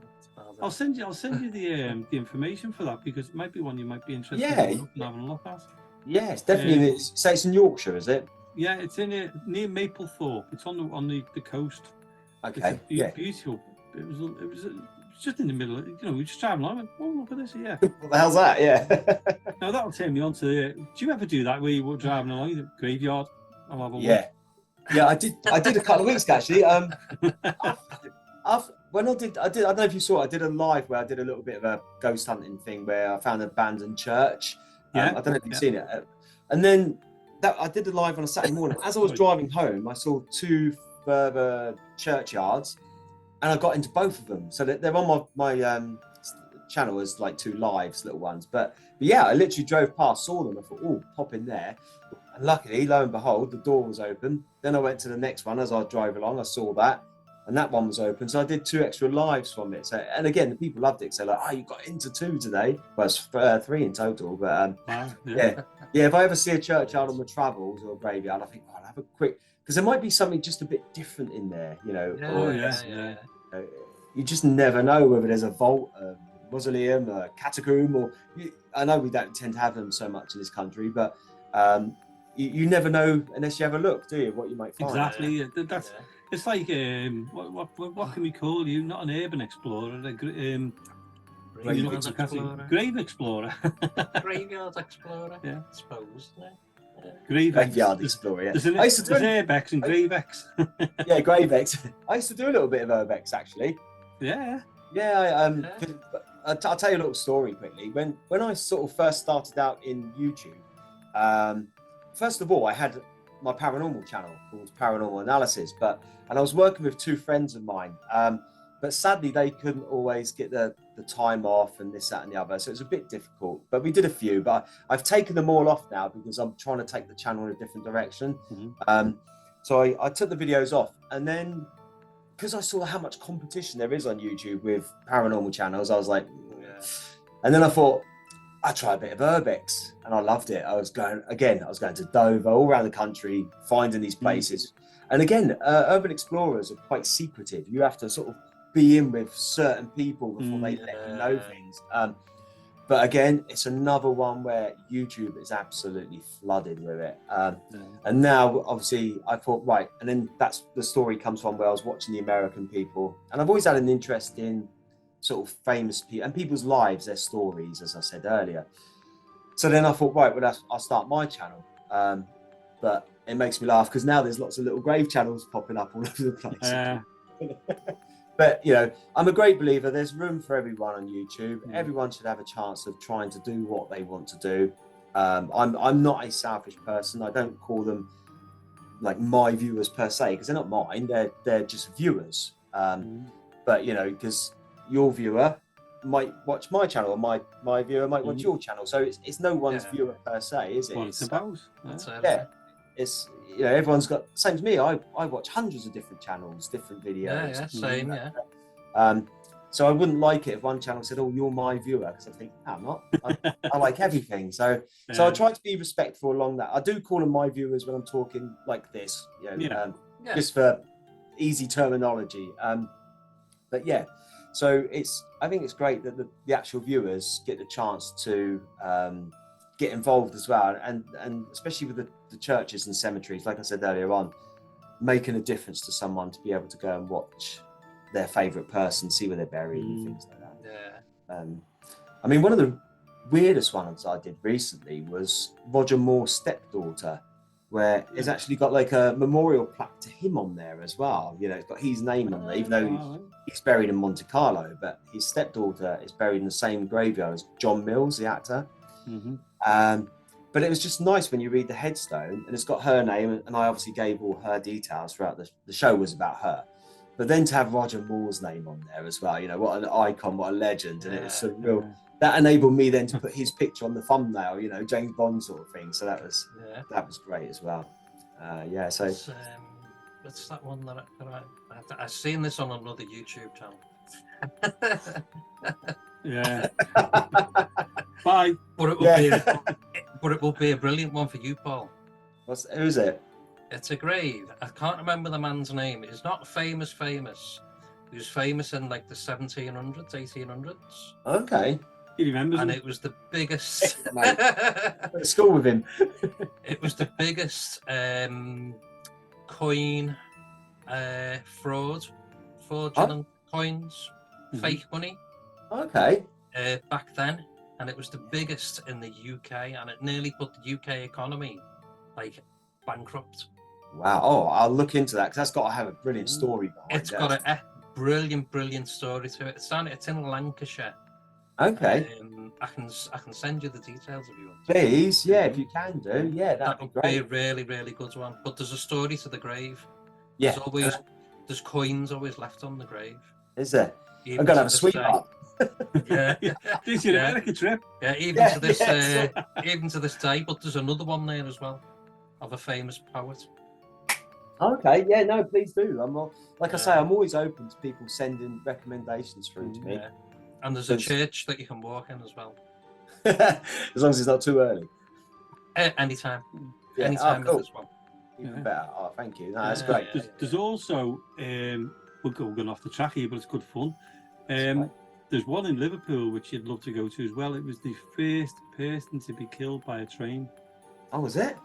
I'll send you the information for that, because it might be one you might be interested Yeah. in having a look at. Yeah, it's definitely. Say it's in Yorkshire, is it? Yeah, it's in near Maplethorpe. It's on the coast. Okay. It's beautiful. It was just in the middle. We just driving along. And, oh, look at this here. What the hell's that? Yeah. Now that'll take me on to the. Do you ever do that where you were driving along the graveyard? I'll have a look. Yeah, I did a couple of weeks ago, actually. When I don't know if you saw it, I did a live where I did a little bit of a ghost hunting thing where I found an abandoned church. I don't know if you've seen it. And then I did a live on a Saturday morning. As I was driving home, I saw 2 further churchyards, and I got into both of them. So they're on my channel as like 2 lives, little ones. But yeah, I literally drove past, saw them. I thought, oh, pop in there. And luckily, lo and behold, the door was open. Then I went to the next one as I drove along. I saw that, and that one was open. So I did 2 extra lives from it. So, and again, the people loved it. So like, oh, you got into 2 today. Well, it's 3 in total. But yeah. If I ever see a churchyard on the travels or a graveyard, I think, oh, I'll have a quick, because there might be something just a bit different in there, You just never know whether there's a vault, a mausoleum, a catacomb, or I know we don't tend to have them so much in this country, but you never know unless you have a look, do you? What you might find. Exactly. That's it's like what can we call you? Not an urban explorer, Grave explorer. Grave explorer. Graveyard explorer. Yeah, I suppose. Graveyard explorer. Yeah. There's Urbex and Gravex. Yeah, Gravex. I used to do a little bit of Urbex actually. Yeah. Yeah. I'll tell you a little story quickly. When I sort of first started out in YouTube, first of all, I had my paranormal channel called Paranormal Analysis, and I was working with 2 friends of mine, but sadly they couldn't always get the time off and this, that, and the other, so it was a bit difficult. But we did a few, but I've taken them all off now because I'm trying to take the channel in a different direction. So I took the videos off, and then because I saw how much competition there is on YouTube with paranormal channels, I was like, and then I thought, I try a bit of Urbex, and I loved it. I was going to Dover, all around the country, finding these places. And again, urban explorers are quite secretive. You have to sort of be in with certain people before they let you know things. But again, it's another one where YouTube is absolutely flooded with it. And now, obviously, I thought, right, and then that's the story comes from where I was watching the American people, and I've always had an interest in sort of famous people and people's lives, their stories, as I said earlier. So then I thought, right, well, I'll start my channel. But it makes me laugh because now there's lots of little grave channels popping up all over the place. But, I'm a great believer. There's room for everyone on YouTube. Everyone should have a chance of trying to do what they want to do. I'm not a selfish person. I don't call them like my viewers per se, because they're not mine. They're just viewers. But, because your viewer might watch my channel, or my viewer might watch your channel. So it's no one's viewer per se, is it? What it's about. It's everyone's got, same as me. I watch hundreds of different channels, different videos. Same. So I wouldn't like it if one channel said, "Oh, you're my viewer," because I think, no, I'm not. I like everything. So I try to be respectful along that. I do call them my viewers when I'm talking like this, just for easy terminology. But yeah. So I think it's great that the actual viewers get the chance to get involved as well, and especially with the churches and cemeteries, like I said earlier on, making a difference to someone to be able to go and watch their favourite person, see where they're buried and things like that. I mean, one of the weirdest ones I did recently was Roger Moore's stepdaughter, where it's actually got like a memorial plaque to him on there as well. It's got his name on there, even though he's buried in Monte Carlo, but his stepdaughter is buried in the same graveyard as John Mills, the actor. But it was just nice when you read the headstone, and it's got her name, and I obviously gave all her details throughout the show was about her. But then to have Roger Moore's name on there as well, you know, what an icon, what a legend, and it was a real. That enabled me then to put his picture on the thumbnail, you know, James Bond sort of thing. So that was great as well. Yeah. So what's that one that I've seen this on another YouTube channel. Yeah. Bye. But it will be a brilliant one for you, Paul. Who is it? It's a grave. I can't remember the man's name. It's not famous. He was famous in like the 1700s, 1800s. Okay. He remembers. And him. it was the biggest. Went to school with him. It was the biggest coin fraudulent coins, fake money. Okay. Back then, and it was the biggest in the UK, and it nearly put the UK economy like bankrupt. Wow. Oh, I'll look into that because that's got to have a brilliant story behind it. It's got a brilliant story to it. It's in Lancashire. Okay. I can send you the details if you want. Please, yeah, if you can do, yeah, that'd be Be great. a really good one. But there's a story to the grave. Yeah. There's coins always left on the grave. Is there? Even I'm gonna to have a this sweetheart. day. Yeah. This is your America trip. Yeah, even to this day. But there's another one there as well, of a famous poet. Okay, yeah, no, please do. Like I say, I'm always open to people sending recommendations through to me. Yeah. And there's a church that you can walk in as well. As long as it's not too early. Anytime. Yeah. Anytime cool. with this one. Even better. Oh, thank you. No, that's great. There's also we're going off the track here, but it's good fun. There's one in Liverpool which you'd love to go to as well. It was the first person to be killed by a train. Oh, was it?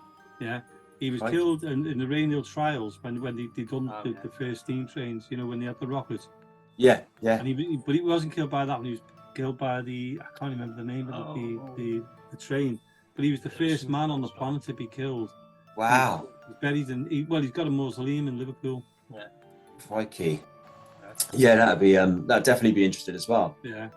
Yeah. He was killed in the Rainhill trials when they done the first steam trains, you know, when they had the rocket. Yeah. And but he wasn't killed by that one. He was killed by I can't remember the name of the train. But he was the first man on the planet to be killed. Wow. He's buried he's got a mausoleum in Liverpool. Yeah. Crikey. Yeah, that'd definitely be interesting as well. Yeah.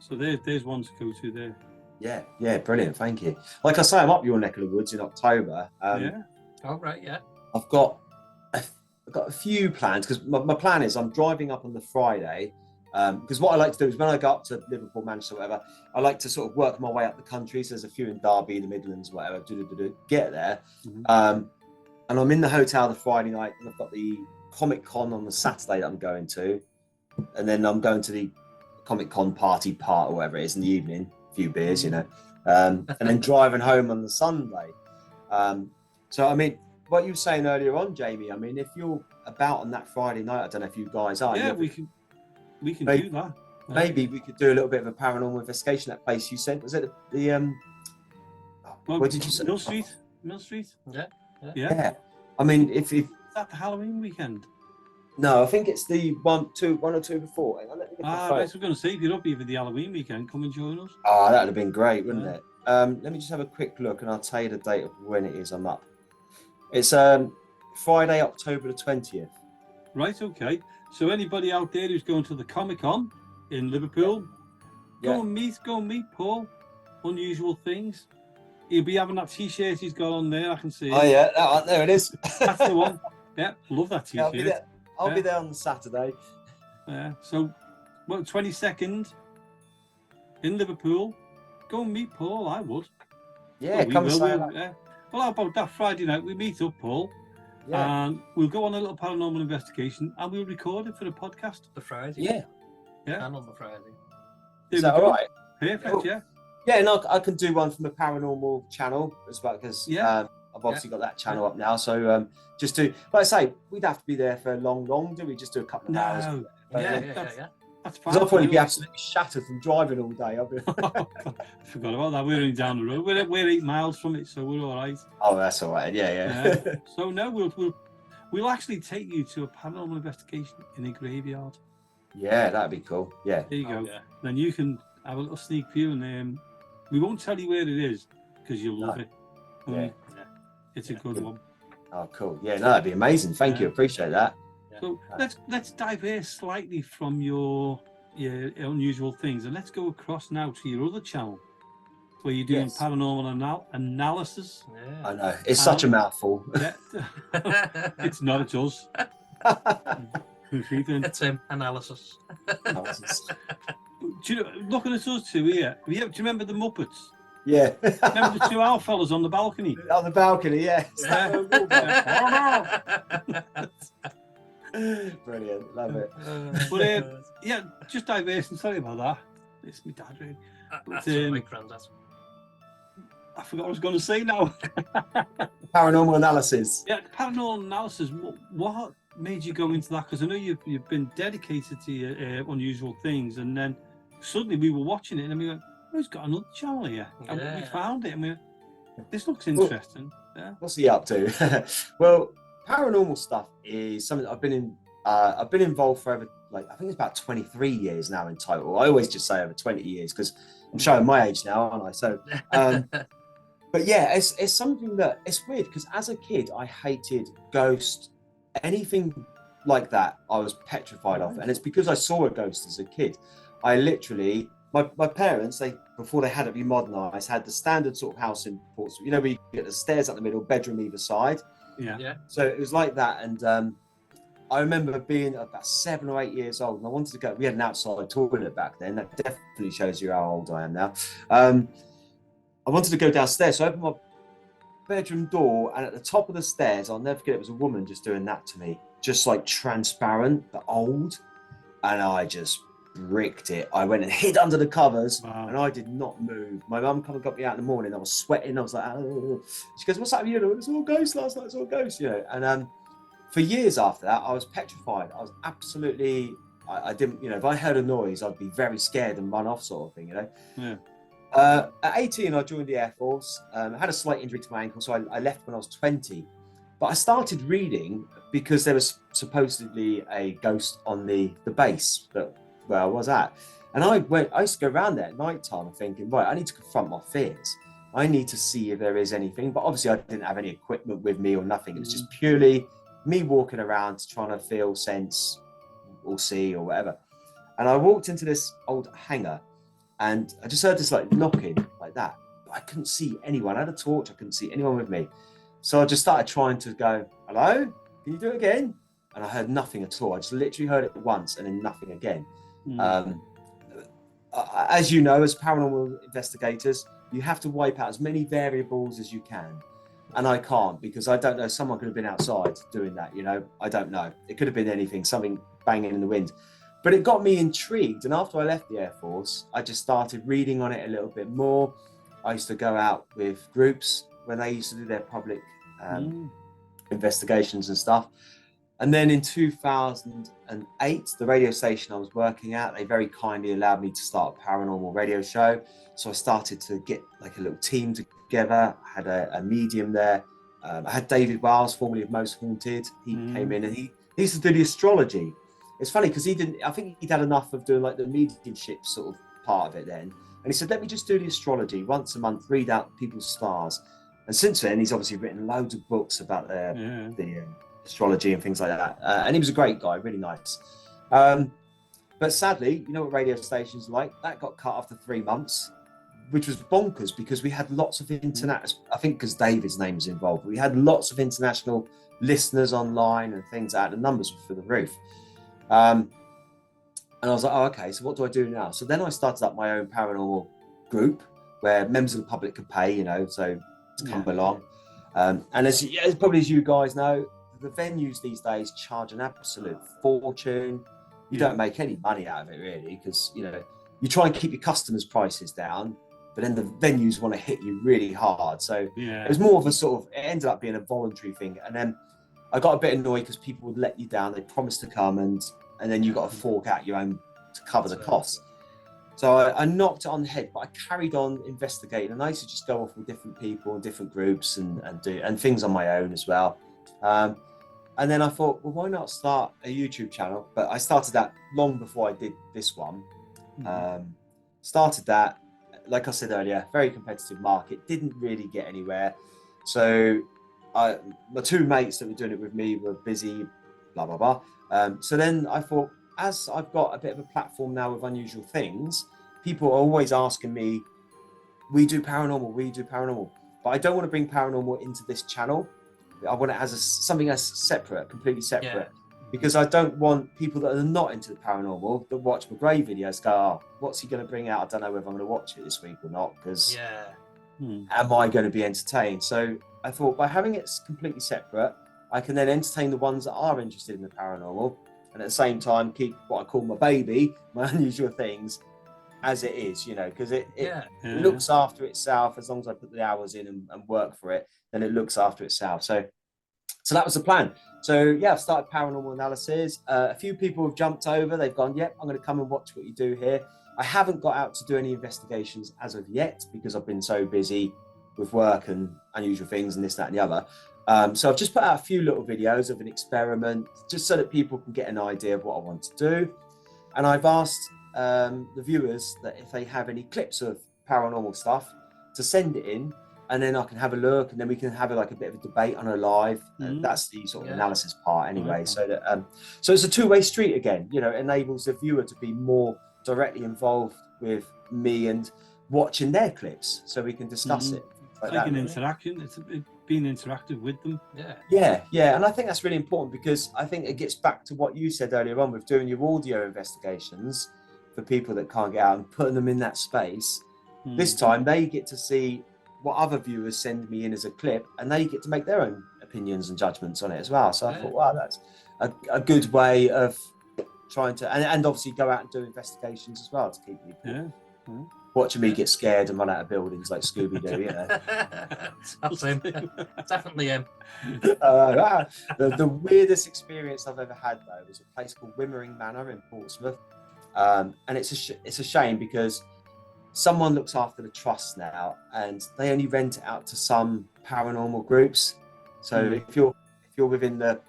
So there's one to go to there. Yeah, brilliant. Thank you. Like I say, I'm up your neck of the woods in October. Yeah. Oh right, yeah. I've got a few plans because my plan is I'm driving up on the Friday. Because what I like to do is when I go up to Liverpool, Manchester, whatever, I like to sort of work my way up the country. So there's a few in Derby, the Midlands, whatever. Get there, and I'm in the hotel the Friday night, and I've got the Comic Con on the Saturday that I'm going to, and then I'm going to the Comic Con party part or whatever it is in the evening, a few beers, you know, and then driving home on the Sunday. So I mean, what you were saying earlier on, Jamie. I mean, if you're about on that Friday night, I don't know if you guys are. Yeah, we can do that. Maybe we could do a little bit of a paranormal investigation. That place you said, was it the what did you say? Mill Street. Yeah. I mean, if is that the Halloween weekend? no, I think it's the one or two before. Hang on, let me get the phone. Right, so we're going to say if you're up here for the Halloween weekend, come and join us. Oh, that would have been great, wouldn't it? Let me just have a quick look, and I'll tell you the date of when it is. I'm up. It's Friday, October the 20th. Right. Okay. So anybody out there who's going to the Comic Con in Liverpool, go and meet Paul. Unusual Things. He'll be having that T-shirt he's got on there. I can see. Oh yeah, that one, there it is. That's the one. Yeah, love that T-shirt. I'll be there on Saturday. Yeah. So, 22nd in Liverpool. Go and meet Paul. I would. Yeah, come say hello. Yeah. Well, how about that Friday night? We meet up, Paul. Yeah. And we'll go on a little paranormal investigation and we'll record it for the podcast. The Friday. Yeah. And on the Friday. Is that all right? Perfect, Cool. yeah. Yeah, and I can do one from a paranormal channel as well because I've obviously got that channel up now. So just to, like I say, we'd have to be there for long, do we? Just do a couple of hours. Yeah. That's fine. Because I'll probably be absolutely shattered from driving all day. I'll be... I forgot about that. We're only down the road. We're 8 miles from it, so we're all right. Oh, that's all right. Yeah. So no, we'll actually take you to a paranormal investigation in a graveyard. Yeah, that'd be cool. Yeah. There you go. Yeah. Then you can have a little sneak view, and we won't tell you where it is because you'll love it. Yeah. It's a good one. Oh, cool. Yeah, no, that'd be amazing. Thank you. Appreciate that. So let's diverse slightly from your unusual things, and let's go across now to your other channel where you're doing paranormal analysis. I know it's such a mouthful. Yeah. It's not. It's us. Intriguing. It's analysis. Analysis. Do you know, looking at us two here, do you remember the Muppets? Yeah. Remember the two owl fellas on the balcony? On the balcony, yeah. Brilliant, love it. But yeah, just diverting. Sorry about that. It's my dad, really. That's all right, Grandad. I forgot what I was going to say now. Paranormal analysis. Yeah, paranormal analysis. What made you go into that? Because I know you've been dedicated to your unusual things, and then suddenly we were watching it, and we went, "Oh, he's got another channel here." And we found it, and we went, "This looks interesting." Yeah. What's he up to? Well, paranormal stuff is something that I've been involved for over, like, I think it's about 23 years now in total. I always just say over 20 years because I'm showing my age now, aren't I? So, but yeah, it's something that it's weird because as a kid, I hated ghosts, anything like that. I was petrified of, and it's because I saw a ghost as a kid. I literally, my parents, before they had it modernised, had the standard sort of house in Portsmouth. You know, where you get the stairs up the middle, bedroom either side. Yeah. So it was like that, and I remember being about 7 or 8 years old, and I wanted to go. We had an outside toilet back then. That definitely shows you how old I am now. I wanted to go downstairs, so I opened my bedroom door, and at the top of the stairs, I'll never forget, it was a woman just doing that to me, just like transparent but old, and I just bricked it. I went and hid under the covers, and I did not move. My mum come and got me out in the morning. I was sweating. I was like, oh. She goes, "What's up with you?" "It's all ghosts last night. It's all ghosts," you know. And for years after that, I was petrified. I was absolutely, I didn't, you know, if I heard a noise, I'd be very scared and run off, sort of thing, you know. Yeah. At 18, I joined the Air Force. I had a slight injury to my ankle, so I left when I was 20. But I started reading because there was supposedly a ghost on the base where I was at. And I used to go around there at night time thinking, right, I need to confront my fears. I need to see if there is anything. But obviously I didn't have any equipment with me or nothing. It was just purely me walking around trying to feel, sense, or see or whatever. And I walked into this old hangar, and I just heard this like knocking like that. But I couldn't see anyone. I had a torch. I couldn't see anyone with me. So I just started trying to go, "Hello? Can you do it again?" And I heard nothing at all. I just literally heard it once and then nothing again. As you know, as paranormal investigators, you have to wipe out as many variables as you can. And I can't, because I don't know, someone could have been outside doing that, you know, I don't know. It could have been anything, something banging in the wind. But it got me intrigued. And after I left the Air Force, I just started reading on it a little bit more. I used to go out with groups when they used to do their public investigations and stuff. And then in 2008, the radio station I was working at, they very kindly allowed me to start a paranormal radio show. So I started to get like a little team together. I had a medium there. I had David Wiles, formerly of Most Haunted. He came in and he used to do the astrology. It's funny because I think he'd had enough of doing like the mediumship sort of part of it then. And he said, "Let me just do the astrology once a month, read out people's stars." And since then, he's obviously written loads of books about the astrology and things like that. And he was a great guy, really nice. But sadly, you know what radio stations like? That got cut after 3 months, which was bonkers because we had lots of international, I think because David's name was involved, we had lots of international listeners online and things like that. The numbers were through the roof. And I was like, oh, okay, so what do I do now? So then I started up my own paranormal group where members of the public could pay, you know, so to come along. And as probably as you guys know, the venues these days charge an absolute fortune. You don't make any money out of it really, because you know you try and keep your customers' prices down, but then the venues want to hit you really hard. So it was more of a sort of, it ended up being a voluntary thing. And then I got a bit annoyed because people would let you down. They promised to come, and then you got to fork out your own to cover the costs. So I knocked it on the head, but I carried on investigating, and I used to just go off with different people and different groups and do things on my own as well. And then I thought, well, why not start a YouTube channel? But I started that long before I did this one. Started that, like I said earlier, very competitive market, didn't really get anywhere. So my two mates that were doing it with me were busy, blah, blah, blah. So then I thought, as I've got a bit of a platform now with Unusual Things, people are always asking me, we do paranormal. But I don't want to bring paranormal into this channel. I want it as something as separate, completely separate. because I don't want people that are not into the paranormal that watch my Gray videos go, oh, what's he going to bring out? I don't know whether I'm going to watch it this week or not, because am I going to be entertained? So I thought by having it completely separate, I can then entertain the ones that are interested in the paranormal, and at the same time keep what I call my baby, my unusual things, as it is, you know, because it looks after itself. As long as I put the hours in and work for it, then it looks after itself. So that was the plan. So yeah, I've started Paranormal Analysis. A few people have jumped over. They've gone, yep, I'm going to come and watch what you do here. I haven't got out to do any investigations as of yet because I've been so busy with work and unusual things and this, that, and the other. So I've just put out a few little videos of an experiment just so that people can get an idea of what I want to do. And I've asked the viewers that if they have any clips of paranormal stuff to send it in, and then I can have a look, and then we can have like a bit of a debate on a live. That's the sort of analysis part anyway. So that so it's a two-way street again. You know, it enables the viewer to be more directly involved with me and watching their clips, so we can discuss it. Like an interaction. It's being interactive with them. Yeah, and I think that's really important because I think it gets back to what you said earlier on with doing your audio investigations for people that can't get out and putting them in that space. This time they get to see what other viewers send me in as a clip, and they get to make their own opinions and judgments on it as well. So I thought, wow, that's a good way of trying to, and obviously go out and do investigations as well to keep people watching me get scared and run out of buildings like Scooby-Doo, you know. That's him. Definitely him. The weirdest experience I've ever had, though, was a place called Wimmering Manor in Portsmouth. And it's a shame because someone looks after the trust now, and they only rent it out to some paranormal groups. So if you're within the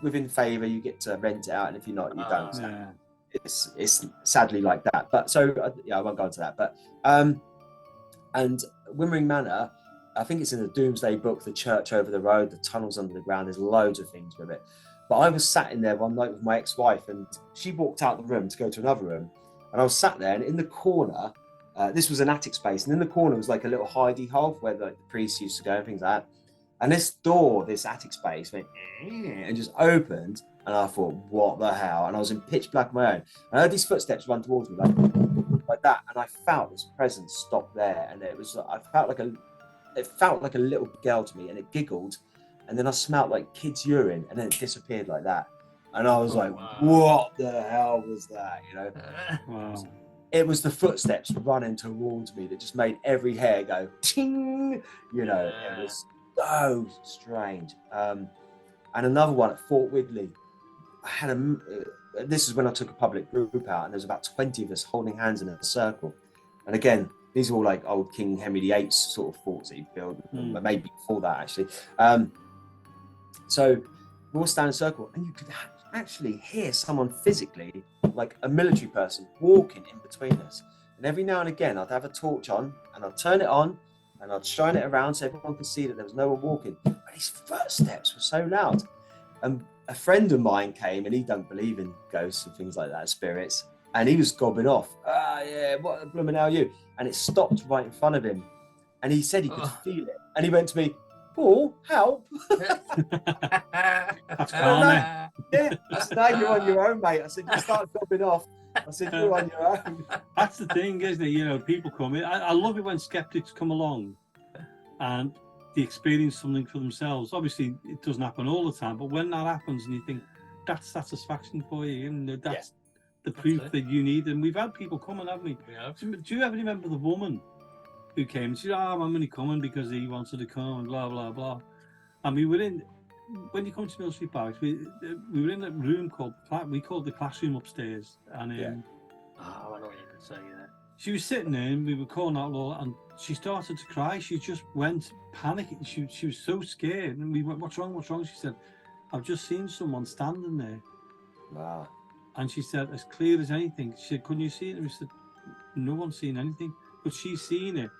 within favour, you get to rent it out, and if you're not, you don't. So it's sadly like that. But so I won't go into that. But and Wimmering Manor, I think it's in the Doomsday Book, the church over the road, the tunnels under the ground. There's loads of things with it. But I was sat in there one night with my ex-wife, and she walked out the room to go to another room. And I was sat there, and in the corner, this was an attic space, and in the corner was like a little hidey hole where the priests used to go and things like that. And this door, this attic space, went and just opened, and I thought, what the hell? And I was in pitch black on my own. I heard these footsteps run towards me like that, and I felt this presence stop there, and it felt like a little girl to me, and it giggled, and then I smelled like kids' urine, and then it disappeared like that. And I was what the hell was that? You know, it was the footsteps running towards me that just made every hair go ting. You know, it was so strange. And another one at Fort Widley. I had this is when I took a public group out, and there was about 20 of us holding hands in a circle. And again, these are all like old King Henry VIII sort of forts that he built, maybe before that actually. So we all stand in a circle, and you could actually hear someone physically, like a military person, walking in between us. And every now and again, I'd have a torch on, and I'd turn it on, and I'd shine it around so everyone could see that there was no one walking. But his footsteps were so loud. And a friend of mine came, and he don't believe in ghosts and things like that, spirits. And he was gobbing off. What the blooming hell are you? And it stopped right in front of him. And he said he could feel it. And he went to me, Paul, help. That's calming. Yeah, I said, now you're on your own, mate. I said, you start gobbing off. I said, you're on your own. That's the thing, isn't it? You know, people come in. I love it when skeptics come along and they experience something for themselves. Obviously, it doesn't happen all the time, but when that happens and you think, that's satisfaction for you, and that's the proof that you need. And we've had people coming, haven't we? Yeah. Do you ever remember the woman who came? She said, I'm only coming because he wanted to come and blah, blah, blah. And we were in, when you come to Mill Street Barracks, we were in a room we called the classroom upstairs. And I know what you're going to say, she was sitting there, and we were calling out Lola, and she started to cry. She just went panicking. She was so scared. And we went, what's wrong? What's wrong? She said, I've just seen someone standing there. Wow. And she said, as clear as anything. She said, couldn't you see it? And we said, no one's seen anything. But she's seen it.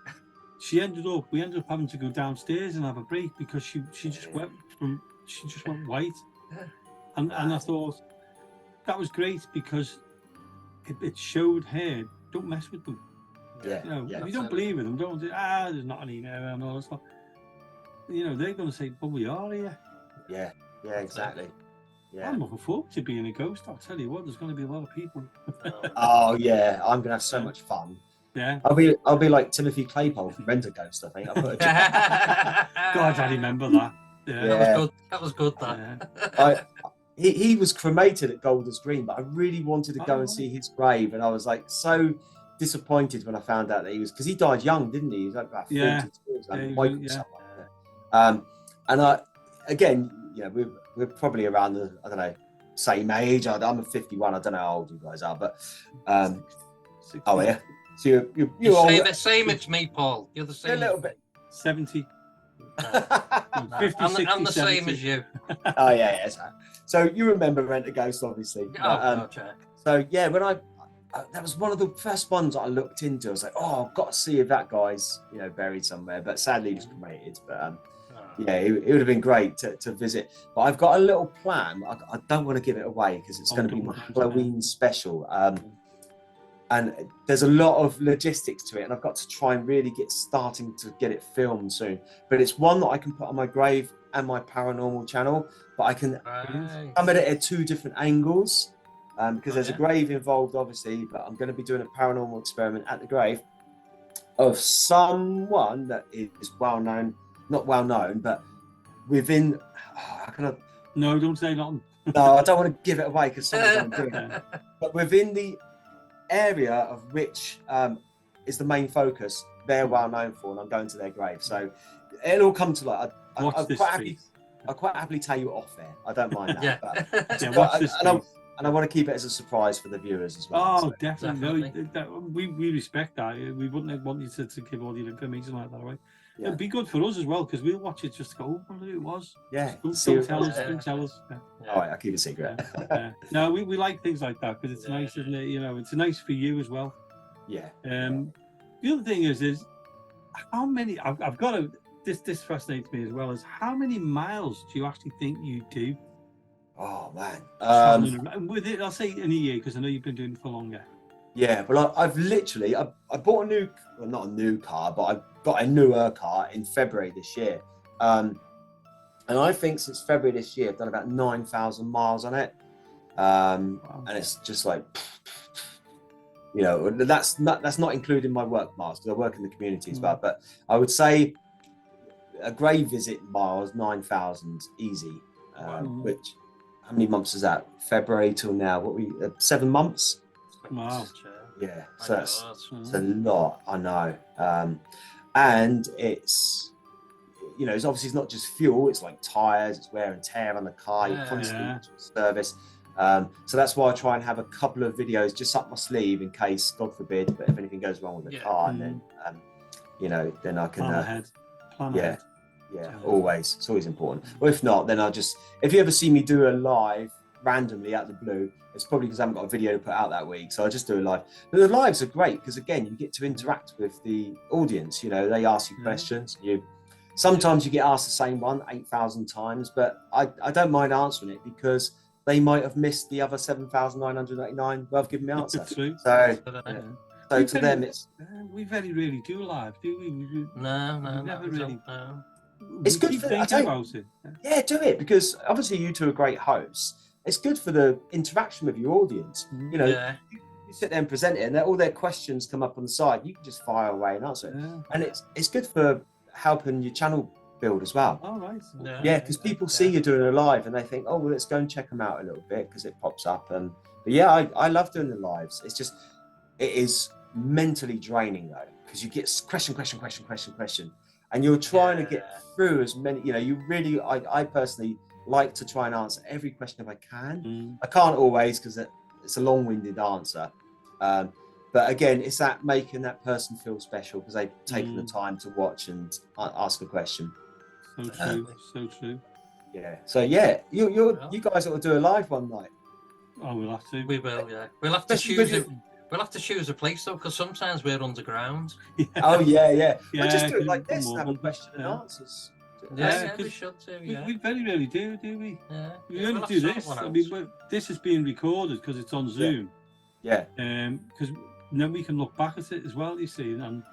We ended up having to go downstairs and have a break because she just went white. And I thought that was great because it showed her, don't mess with them. Yeah. You know, if you don't believe in them, don't say, there's not any there and all that stuff. You know, they're going to say, but we are here. Yeah. Yeah, exactly. Yeah. I'm looking forward to being a ghost. I'll tell you what, there's going to be a lot of people. Oh yeah, I'm gonna have so much fun. Yeah. I'll be like Timothy Claypole from Rent a Ghost, I think. I'll put a God, I remember that. Yeah. That was good. That was good. That. Yeah. he was cremated at Golders Green, but I really wanted to go and see his grave, and I was like so disappointed when I found out that he was, because he died young, didn't he? He was like about 42 years old, and I, again, you know, we're probably around the, I don't know, same age. I'm 51. I don't know how old you guys are, but oh yeah, so you're old. Same as me, Paul. You're the same. A little bit. 70. No. 50, I'm 60, the 70. same as you. Oh yeah, yes. So you remember Rent a Ghost, obviously. So yeah, when I that was one of the first ones I looked into. I was like, oh, I've got to see if that guy's, you know, buried somewhere. But sadly, he was cremated. But yeah, it would have been great to visit. But I've got a little plan. I don't want to give it away because it's going to be my Halloween special. And there's a lot of logistics to it, and I've got to try and really starting to get it filmed soon. But it's one that I can put on my grave and my paranormal channel, but I can come at it at two different angles, because there's a grave involved, obviously, but I'm going to be doing a paranormal experiment at the grave of someone that is well known, not well known, but within. How can I? No, don't say nothing. No, I don't want to give it away because someone's doing it. But within the area of which is the main focus, they're well known for, and I'm going to their grave, so it'll all come to light. I'll quite happily tell you off there. I don't mind that. Watch this and I want to keep it as a surprise for the viewers as well. Oh, so. Definitely. No, we respect that. We wouldn't want you to give all your information like that away. Yeah. It'd be good for us as well, because we'll watch it just to go, oh, I wonder who it was. Yeah. Don't tell us. Don't tell us. Yeah. All right, I'll keep it secret. No, we like things like that because it's nice, isn't it? You know, it's nice for you as well. Yeah. The other thing is how many? I've got to. This fascinates me as well. Is how many miles do you actually think you do? Oh man. With it, I'll say in a year because I know you've been doing it for longer. Yeah, but I've literally I bought a new, well, not a new car, but I got a newer car in February this year, and I think since February this year I've done about 9,000 miles on it, and it's just like, you know, that's not including my work miles because I work in the community as well. But I would say a grave visit miles 9,000 easy, which how many months is that? February till now, what 7 months? Wow. Yeah, so that's a lot, I know. And it's, you know, it's obviously it's not just fuel, it's like tires, it's wear and tear on the car, you're constantly service. So that's why I try and have a couple of videos just up my sleeve in case, God forbid, but if anything goes wrong with the car, and then, you know, then I can plan ahead. Yeah, always. It's always important. Or if not, then I'll just, if you ever see me do a live randomly out of the blue, it's probably because I haven't got a video to put out that week, so I just do a live. But the lives are great because again, you get to interact with the audience. You know, they ask you questions. Sometimes you get asked the same one 8,000 times, but I don't mind answering it because they might have missed the other 7,999 who I've given me answer. So to them, it's we very rarely do live, do we? No, never really. No. It's good for about it. Yeah, do it because obviously you two are great hosts. It's good for the interaction with your audience. You know, you sit there and present it, and all their questions come up on the side. You can just fire away and answer it, and it's good for helping your channel build as well. All right. Yeah, because people see you doing a live and they think, oh, well, let's go and check them out a little bit because it pops up. But yeah, I love doing the lives. It's just it is mentally draining though because you get question, and you're trying to get through as many. You know, you really, I personally like to try and answer every question if I can. I can't always because it's a long-winded answer. But again, it's that making that person feel special because they've taken the time to watch and ask a question. So true. Yeah. So yeah, you guys ought to do a live one night. Oh, we'll have to. We will. Yeah, we'll have to choose it. We'll have to choose a place though, because sometimes we're underground. Oh yeah. We'll just do it like this and have a question and answers. Yeah, we should do. We very rarely do we? Yeah. We only do this. I mean, this is being recorded because it's on Zoom. Yeah. Because then we can look back at it as well. You see, and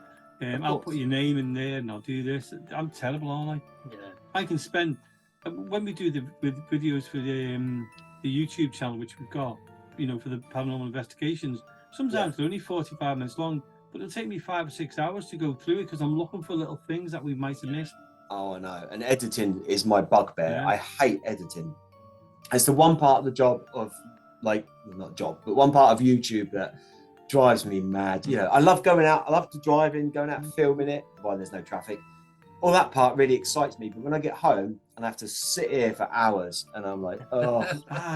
I'll put your name in there, and I'll do this. I'm terrible, aren't I? Yeah. I can spend when we do the videos for the YouTube channel, which we've got, for the paranormal investigations, sometimes they're only 45 minutes long, but it'll take me 5 or 6 hours to go through it because I'm looking for little things that we might have missed. Oh, I know. And editing is my bugbear. Yeah. I hate editing. It's the one part of the job of, like, not job, but one part of YouTube that drives me mad. I love going out. I love driving, going out filming it while there's no traffic. All that part really excites me. But when I get home and I have to sit here for hours, and I'm like, oh.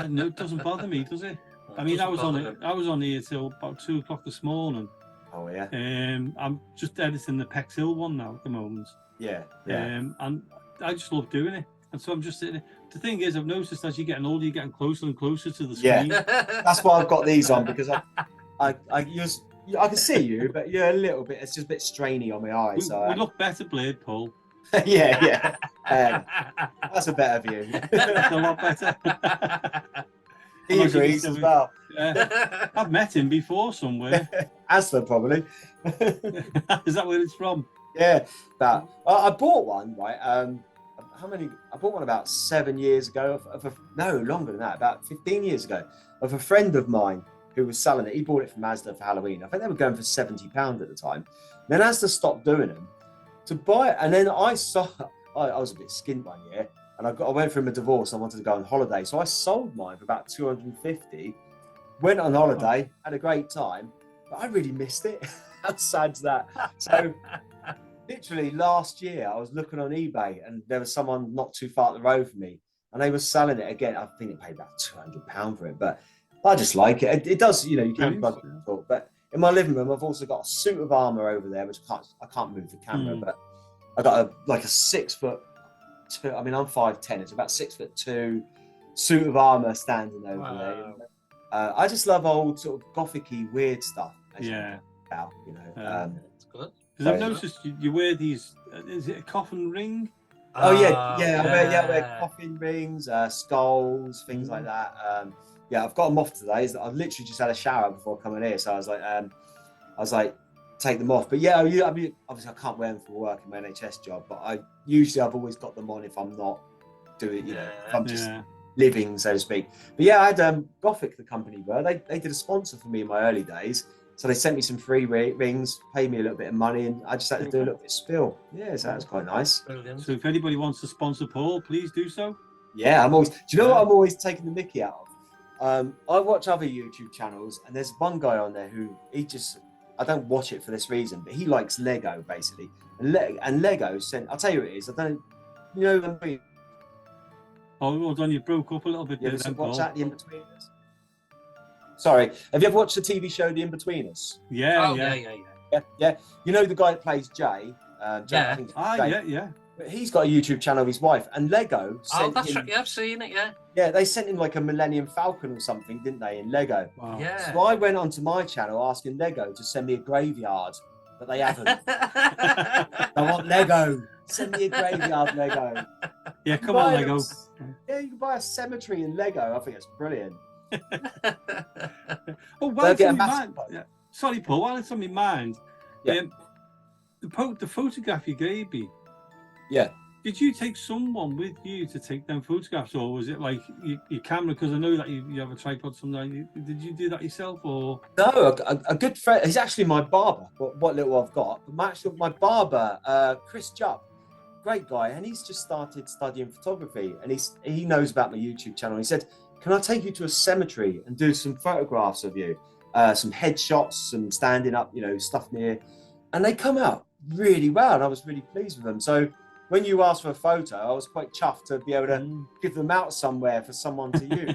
No, it doesn't bother me, does it? I mean, I was on here till about 2 o'clock this morning. Oh, yeah. I'm just editing the Pex Hill one now at the moment. Yeah. And I just love doing it. And so I'm just sitting there. The thing is, I've noticed as you're getting older, you're getting closer and closer to the screen. Yeah. That's why I've got these on, because I can see you, but you're a little bit. It's just a bit strainy on my eyes. We look better, Blade, Paul. yeah. That's a better view. That's a lot better. He agrees as well. I've met him before somewhere. Asda, probably. Is that where it's from? Yeah, but I bought one, right? How many? I bought one about 7 years ago. No, longer than that, about 15 years ago, of a friend of mine who was selling it. He bought it from Asda for Halloween. I think they were going for £70 at the time. Then Asda stopped doing them to buy it, and then I was a bit skint one year, and I went through a divorce. I wanted to go on holiday, so I sold mine for about 250. Went on holiday, had a great time, but I really missed it. How sad's that? So. Literally last year, I was looking on eBay and there was someone not too far up the road from me, and they were selling it again. I think it paid about £200 for it, but I just like it. It does, you can bug it. But in my living room, I've also got a suit of armor over there, which I can't move the camera, but I got a 6 foot. I mean, I'm 5'10". It's about 6'2" suit of armor standing over there. I just love old sort of gothic-y weird stuff. Yeah. It's good. Because I've noticed you wear these. Is it a coffin ring? Oh yeah. I wear coffin rings, skulls, things like that. I've got them off today. I've literally just had a shower before coming here, so I was like, take them off. But I mean, obviously I can't wear them for work in my NHS job, but I've always got them on if I'm not doing, if I'm just living, so to speak. But I had Gothic, the company they did a sponsor for me in my early days. So they sent me some free rings, paid me a little bit of money, and I just had to do a little bit of spill. Yeah, so that was quite nice. Brilliant. So if anybody wants to sponsor Paul, please do so. Yeah, do you know what I'm always taking the mickey out of? I watch other YouTube channels, and there's one guy on there who I don't watch it for this reason, but he likes Lego, basically. And Lego sent, I'll tell you what it is, Oh, hold on, you broke up a little bit. You ever watch that, The In-Betweeners? Sorry, have you ever watched the TV show The In-Betweeners? Yeah. You know the guy that plays Jay? Jay. Yeah. He's got a YouTube channel of his wife, and Lego sent that's him, right. Yeah, I've seen it. Yeah. Yeah, they sent him like a Millennium Falcon or something, didn't they, in Lego? Wow. Yeah. So I went onto my channel asking Lego to send me a graveyard, but they haven't. I want Lego. Send me a graveyard, Lego. Yeah, come on, Lego. Yeah, you can buy a cemetery in Lego. I think it's brilliant. While it's on my mind, sorry, Paul. While it's on my mind, the photograph you gave me. Yeah. Did you take someone with you to take them photographs, or was it like your camera? Because I know that you have a tripod. Sometimes did you do that yourself, or no? A good friend. He's actually my barber. What little I've got. My barber, Chris Jupp, great guy, and he's just started studying photography, and he knows about my YouTube channel. He said, can I take you to a cemetery and do some photographs of you? Some headshots, some standing up, stuff near. And they come out really well, and I was really pleased with them. So when you asked for a photo, I was quite chuffed to be able to give them out somewhere for someone to use.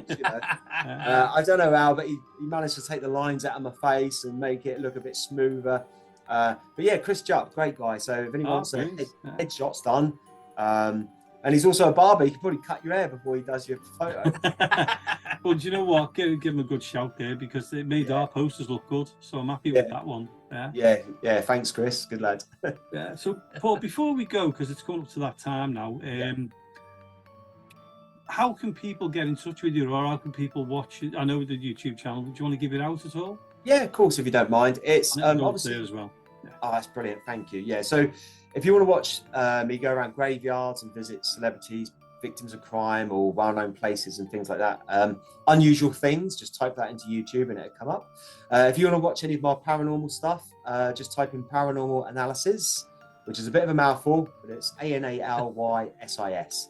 I don't know how, but he managed to take the lines out of my face and make it look a bit smoother. But yeah, Chris Jupp, great guy. So if anyone wants headshots done, and he's also a barber. He can probably cut your hair before he does your photo. Well, do you know what? Give him a good shout there, because it made our posters look good. So I'm happy with that one. Yeah. Thanks, Chris. Good lad. Yeah. So, Paul, before we go, because it's coming up to that time now, how can people get in touch with you, or how can people watch it? I know the YouTube channel. Do you want to give it out at all? Yeah, of course, if you don't mind. It's obviously there as well. Yeah. Oh, that's brilliant. Thank you. Yeah. So if you want to watch me go around graveyards and visit celebrities, victims of crime or well-known places and things like that. Unusual things, just type that into YouTube and it'll come up. If you want to watch any of my paranormal stuff, just type in paranormal analysis, which is a bit of a mouthful, but it's ANALYSIS.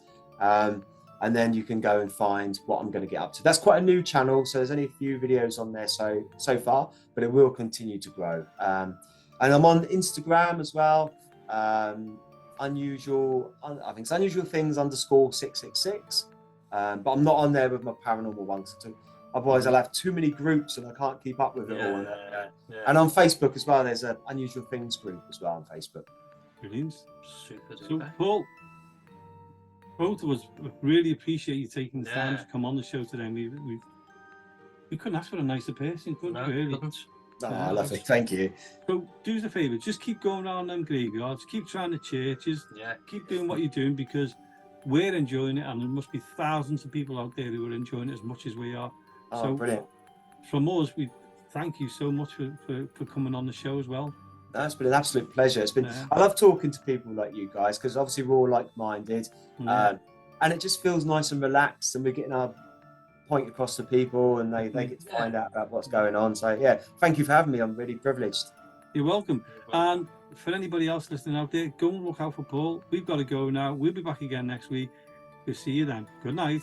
And then you can go and find what I'm going to get up to. That's quite a new channel, so there's only a few videos on there so far, but it will continue to grow. And I'm on Instagram as well. I think it's unusual things _666. But I'm not on there with my paranormal ones. Otherwise, I'll have too many groups and I can't keep up with it all. Yeah. And on Facebook as well, there's an unusual things group as well on Facebook. Brilliant. Super So, duper. Paul, both of us really appreciate you taking the time Yeah. to come on the show today. We couldn't ask for a nicer person, couldn't No, we? Really? couldn't. Oh, I love it. Thank you. So do us a favour, just keep going around them graveyards, keep trying the churches, Yeah. keep doing what you're doing, because we're enjoying it, and there must be thousands of people out there who are enjoying it as much as we are. Oh, So brilliant. from us, we thank you so much for coming on the show as well. That's been an absolute pleasure. It's been. Yeah. I love talking to people like you guys because obviously we're all like-minded, Yeah. and it just feels nice and relaxed, and we're getting our point across to people, and they get to find out about what's going on. So yeah, thank you for having me. I'm really privileged. You're welcome. And for anybody else listening out there, go and look out for Paul. We've got to go now. We'll be back again next week. We'll see you then. Good night.